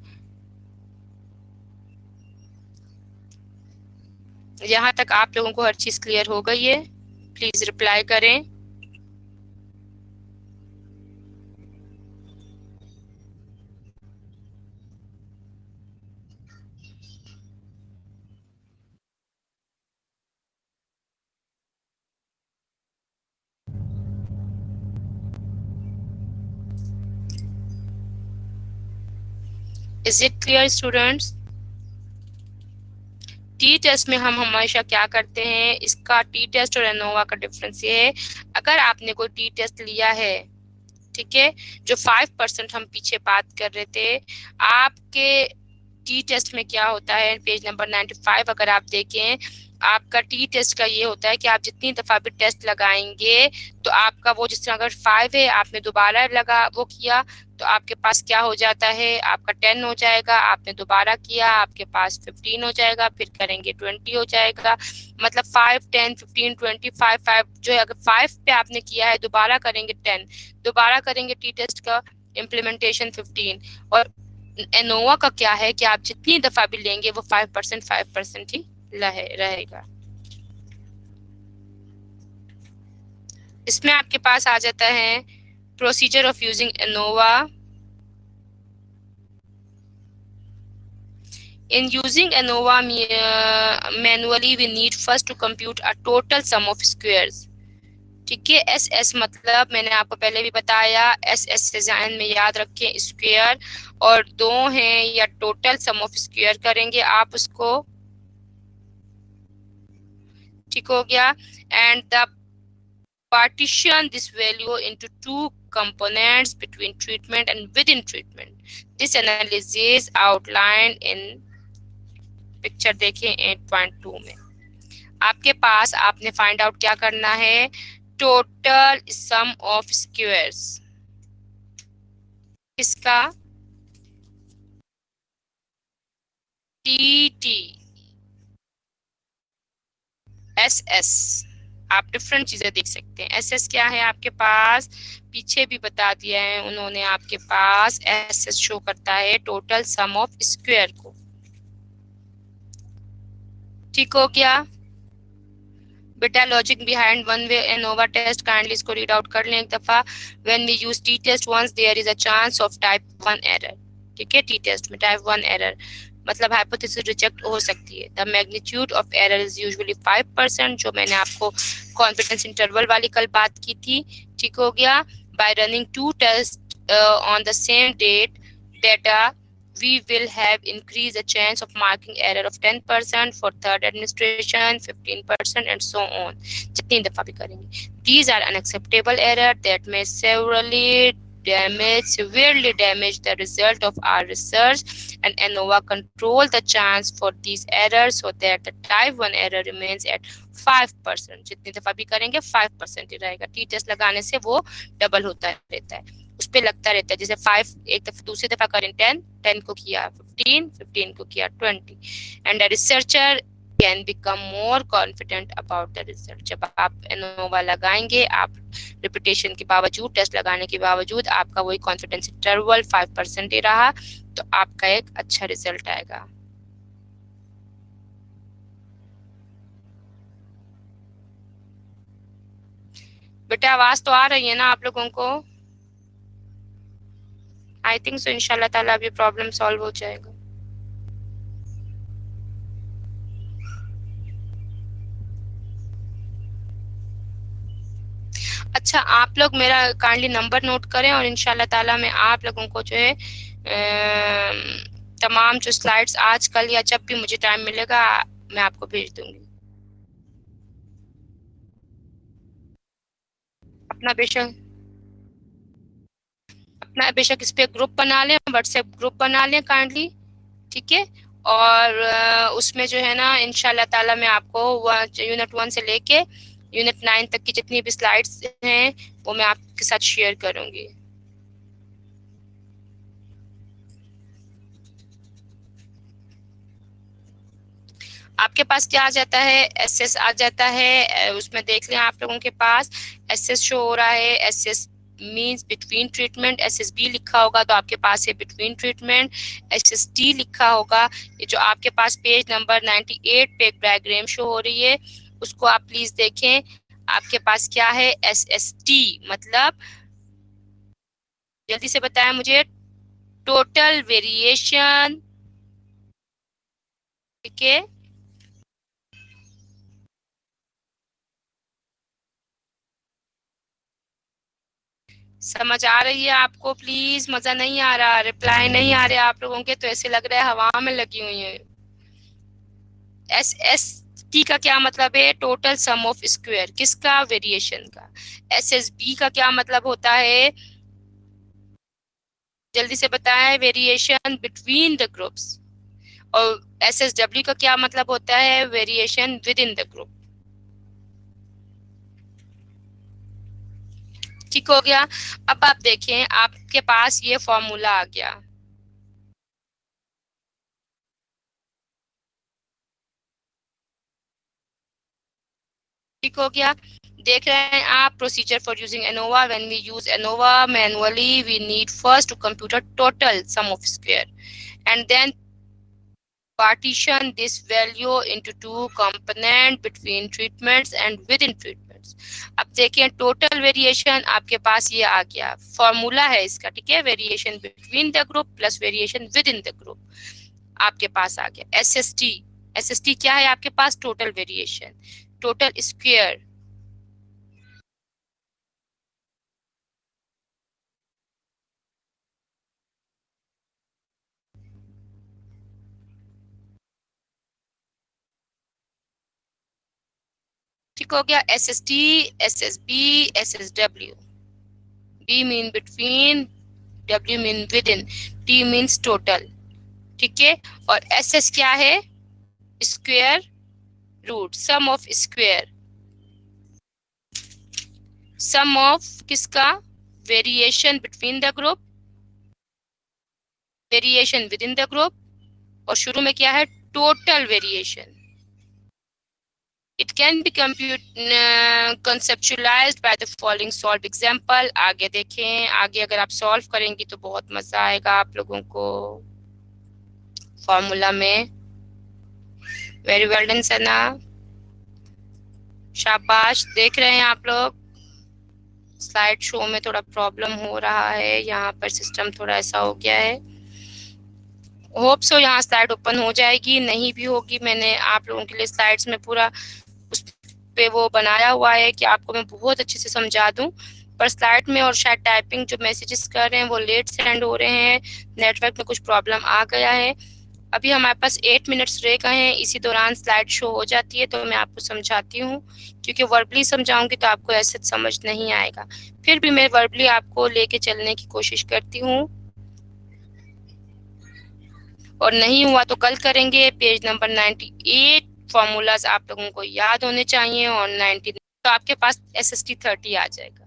यहाँ तक आप लोगों को हर चीज क्लियर हो गई है? प्लीज रिप्लाई करें। Is it clear students? T test में हम हमेशा क्या करते हैं, इसका टी टेस्ट और एनोवा का डिफरेंस ये है, अगर आपने कोई टी टेस्ट लिया है, ठीक है, जो 5% हम पीछे बात कर रहे थे, आपके टी टेस्ट में क्या होता है, पेज नंबर 95 अगर आप देखें, आपका टी टेस्ट का ये होता है कि आप जितनी दफा भी टेस्ट लगाएंगे तो आपका वो, जिस तरह अगर 5 है आपने दोबारा लगा वो किया तो आपके पास क्या हो जाता है, आपका 10 हो जाएगा, आपने दोबारा किया आपके पास 15 हो जाएगा, फिर करेंगे 20 हो जाएगा। मतलब 5, 10, 15, 20, 5 जो है, अगर 5 पे आपने किया है दोबारा करेंगे 10, दोबारा करेंगे टी टेस्ट का इम्प्लीमेंटेशन 15। और एनोवा का क्या है कि आप जितनी दफा भी लेंगे वो 5% ही रहेगा। इसमें आपके पास आ जाता है procedure of using ANOVA. In using ANOVA manually, we need first to compute a total sum of squares. ठीक है, एस एस मतलब मैंने आपको पहले भी बताया, एस एस से ज़हन में याद रखें स्क्वायर, और दो हैं या टोटल सम ऑफ स्क्वायर करेंगे आप उसको। ठीक हो गया। And the partition this value into two components between treatment and within treatment. This analysis outlined in picture देखिए 8.2 में। आपके पास आपने फाइंड आउट क्या करना है, टोटल सम ऑफ स्क्वायर्स। इसका टी टी एस एस, आप डिफरेंट चीजें देख सकते हैं। एस एस क्या है आपके पास, पीछे भी बता दिया है उन्होंने, आपके पास एस एस शो करता है टोटल सम ऑफ स्क्वायर को। ठीक हो गया बेटा। Logic behind one way ANOVA test, kindly इसको रीड आउट कर लें एक दफा। When we use T test once there is a chance of type 1 error. ठीक है, टी टेस्ट में टाइप 1 एरर मतलब हाइपोथेसिस रिजेक्ट हो सकती है। The magnitude of error is usually 5%, जो मैंने आपको कॉन्फिडेंस इंटरवल वाली कल बात की थी। ठीक हो गया। By running 2 test on the same data we will have increased the chance of marking error of 10% for third administration, 15% and so on. जितनी दफा भी करेंगे। These are unacceptable error that may severely damage the result of our research, and ANOVA control the chance for these errors so that the type 1 error remains at 5%. जितनी दफा भी करेंगे 5% ही रहेगा। T test लगाने से वो डबल होता रहता है, उस पे लगता रहता है। जैसे 5 एक दफा, दूसरी दफा करें 10, 10 को किया 15, 15 को किया 20, and the researcher can become more confident about the result. जब आप एनोवा लगाएंगे, आप रिपीटेशन के बावजूद, टेस्ट लगाने के बावजूद आपका वही कॉन्फिडेंस इंटरवल 5% ही रहा, तो आपका एक अच्छा रिजल्ट आएगा। बेटा आवाज तो आ रही है ना आप लोगों को? I think so. इंशाल्लाह ताला अभी प्रॉब्लम सॉल्व हो जाएगा। अच्छा, आप लोग मेरा काइंडली नंबर नोट करें और इंशाल्लाह ताला मैं आप लोगों को जो है तमाम जो स्लाइड्स आज कल या जब भी मुझे टाइम मिलेगा मैं आपको भेज दूंगी। अपना अपना बेशक इस पे ग्रुप बना लें, व्हाट्सएप ग्रुप बना लें काइंडली, ठीक है। और उसमें जो है ना इंशाल्लाह ताला मैं आपको यूनिट 1 से लेके यूनिट 9 तक की जितनी भी स्लाइड्स हैं वो मैं आपके साथ शेयर करूंगी। आपके पास क्या आ जाता है, एसएस आ जाता है, उसमें देख लें आप लोगों के पास एसएस शो हो रहा है। SS means between treatment, SSB लिखा होगा तो आपके पास है बिटवीन ट्रीटमेंट। एसएसटी लिखा होगा, ये जो आपके पास पेज नंबर 98 पे एक डायग्राम शो हो रही है उसको आप प्लीज देखें। आपके पास क्या है, एसएसटी मतलब, जल्दी से बताएं मुझे, टोटल वेरिएशन, ठीक है। समझ आ रही है आपको? प्लीज, मजा नहीं आ रहा, रिप्लाई नहीं आ रहे आप लोगों के, तो ऐसे लग रहा है हवा में लगी हुई है। एस एस टी का क्या मतलब है, टोटल सम ऑफ स्क्वायर, किसका, वेरिएशन का। एस एस बी का क्या मतलब होता है, जल्दी से बताएं, वेरिएशन बिटवीन द ग्रुप्स। और एस एस डब्ल्यू का क्या मतलब होता है, variation within the group. ठीक हो गया। अब आप देखें आपके पास ये फॉर्मूला आ गया, ठीक हो गया। देख रहे हैं आप, procedure for using ANOVA, when we use ANOVA manually we need first to compute total sum of square and then partition this value into two component between treatments and within treatments। अब देखिए total variation आपके पास ये आ गया, formula है इसका, ठीक है। Variation between the group plus variation within the group आपके पास आ गया। एसएसटी, एसएसटी क्या है आपके पास, टोटल वेरिएशन, टोटल स्क्वायर, ठीक हो गया। SST, SSB, SSW, B mean between, W mean within, T means total, ठीक है। और एस एस क्या है, square root, sum of square, sum of किसका, variation between the group, variation within the group, और शुरू में क्या है, total variation. It can be conceptualized by the following solve example। आगे देखें, आगे अगर आप सॉल्व करेंगी तो बहुत मजा आएगा आप लोगों को फॉर्मूला में। वेरी वेल डन सना, शाबाश। देख रहे हैं आप लोग, स्लाइड शो में थोड़ा प्रॉब्लम हो रहा है, यहाँ पर सिस्टम थोड़ा ऐसा हो गया है। होप सो यहाँ स्लाइड ओपन हो जाएगी, नहीं भी होगी, मैंने आप लोगों के लिए स्लाइड्स में पूरा उस पे वो बनाया हुआ है कि आपको मैं बहुत अच्छे से समझा दूं, पर स्लाइड में और शायद टाइपिंग जो मैसेजेस कर रहे हैं वो लेट सेंड हो रहे हैं, नेटवर्क में कुछ प्रॉब्लम आ गया है। अभी हमारे पास 8 मिनट्स रह गए हैं, इसी दौरान स्लाइड शो हो जाती है तो मैं आपको समझाती हूँ, क्योंकि वर्बली समझाऊंगी तो आपको ऐसे समझ नहीं आएगा। फिर भी मैं वर्बली आपको लेके चलने की कोशिश करती हूँ, और नहीं हुआ तो कल करेंगे। पेज नंबर 98 फॉर्मूलाज आप लोगों को याद होने चाहिए, और 90 तो आपके पास एसएसटी 30 आ जाएगा,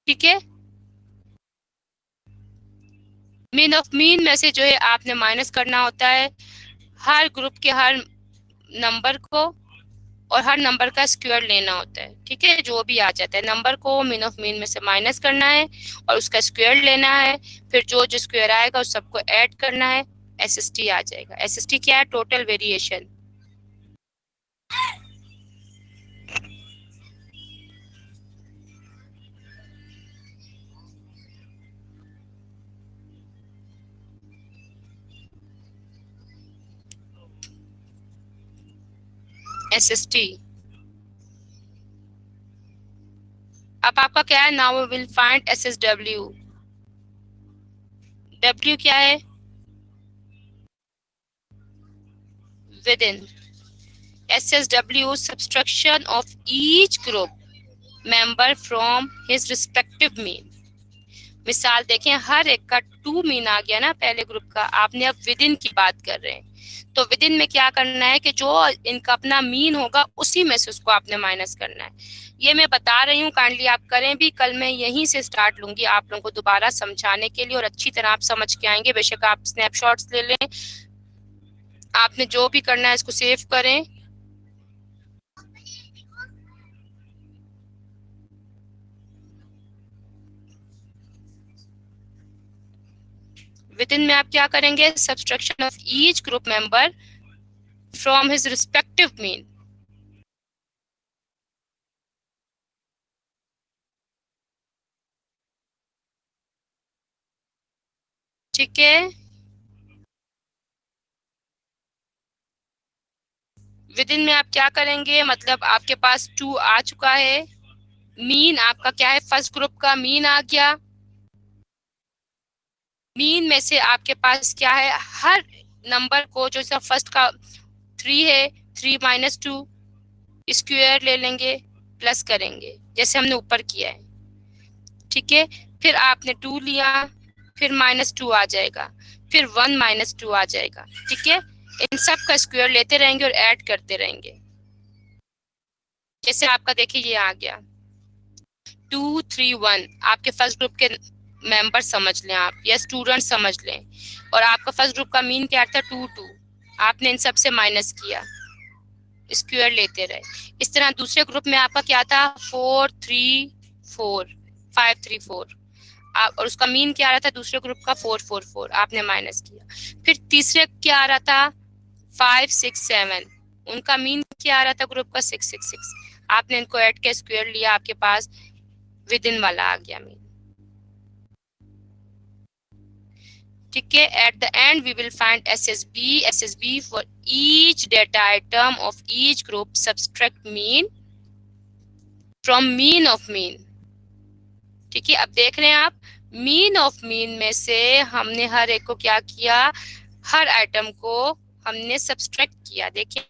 ठीक है। मीन ऑफ मीन में से जो है आपने माइनस करना होता है हर ग्रुप के हर नंबर को, और हर नंबर का स्क्वायर लेना होता है, ठीक है। जो भी आ जाता है नंबर को मीन ऑफ मीन में से माइनस करना है और उसका स्क्वायर लेना है, फिर जो जो स्क्वायर आएगा उस सबको ऐड करना है, एसएसटी आ जाएगा। एसएसटी क्या है, टोटल वेरिएशन। एसएसटी, अब आपका क्या है, now we will find SSW. W क्या है, within. SSW, subtraction of each group member from his respective mean। मिसाल देखें, हर एक का 2 मीन आ गया ना पहले ग्रुप का। आपने अब विद इन की बात कर रहे हैं, तो विद इन में क्या करना है कि जो इनका अपना मीन होगा उसी में से उसको आपने माइनस करना है। ये मैं बता रही हूँ, काइंडली आप करें भी। कल मैं यहीं से स्टार्ट लूंगी आप लोगों को दोबारा समझाने के लिए, और अच्छी तरह आप समझ के आएंगे। बेशक आप स्नैपशॉट्स ले लें, आपने जो भी करना है इसको सेव करें। विद इन में आप क्या करेंगे, subtraction of each group member from his respective mean. ठीक है, विद इन में आप क्या करेंगे, मतलब आपके पास 2 आ चुका है, मीन आपका क्या है, फर्स्ट ग्रुप का मीन आ गया। मीन में से आपके पास क्या है, हर नंबर को, जो फर्स्ट का 3 है, 3 माइनस 2 स्क्वायर ले लेंगे, प्लस करेंगे जैसे हमने ऊपर किया है। ठीक है, फिर आपने 2 लिया, फिर -2 आ जाएगा, फिर 1 -2 आ जाएगा। ठीक है, इन सब का स्क्वायर लेते रहेंगे और ऐड करते रहेंगे। जैसे आपका देखिए ये आ गया 2 3 1, आपके फर्स्ट ग्रुप के मेंबर समझ लें आप, या स्टूडेंट समझ लें। और आपका फर्स्ट ग्रुप का मीन क्या था, 2 2, आपने इन सब से माइनस किया, स्क्वायर लेते रहे। इस तरह दूसरे ग्रुप में आपका क्या था, 4 3 4, 5 3 4, आप, और उसका मीन क्या आ रहा था दूसरे ग्रुप का, 4 4 4, आपने माइनस किया। फिर तीसरे क्या आ रहा था, 5 6 7, उनका मीन क्या आ रहा था ग्रुप का, 6 6 6, आपने इनको ऐड के स्क्वायर लिया, आपके पास विद इन वाला आ गया मीन। ठीक है, at the end we will find SSB for each data item of each group, subtract mean from mean of mean. ठीक है, अब देख रहे हैं आप, मीन ऑफ मीन में से हमने हर एक को क्या किया, हर आइटम को हमने सब्सट्रैक्ट किया। देखिए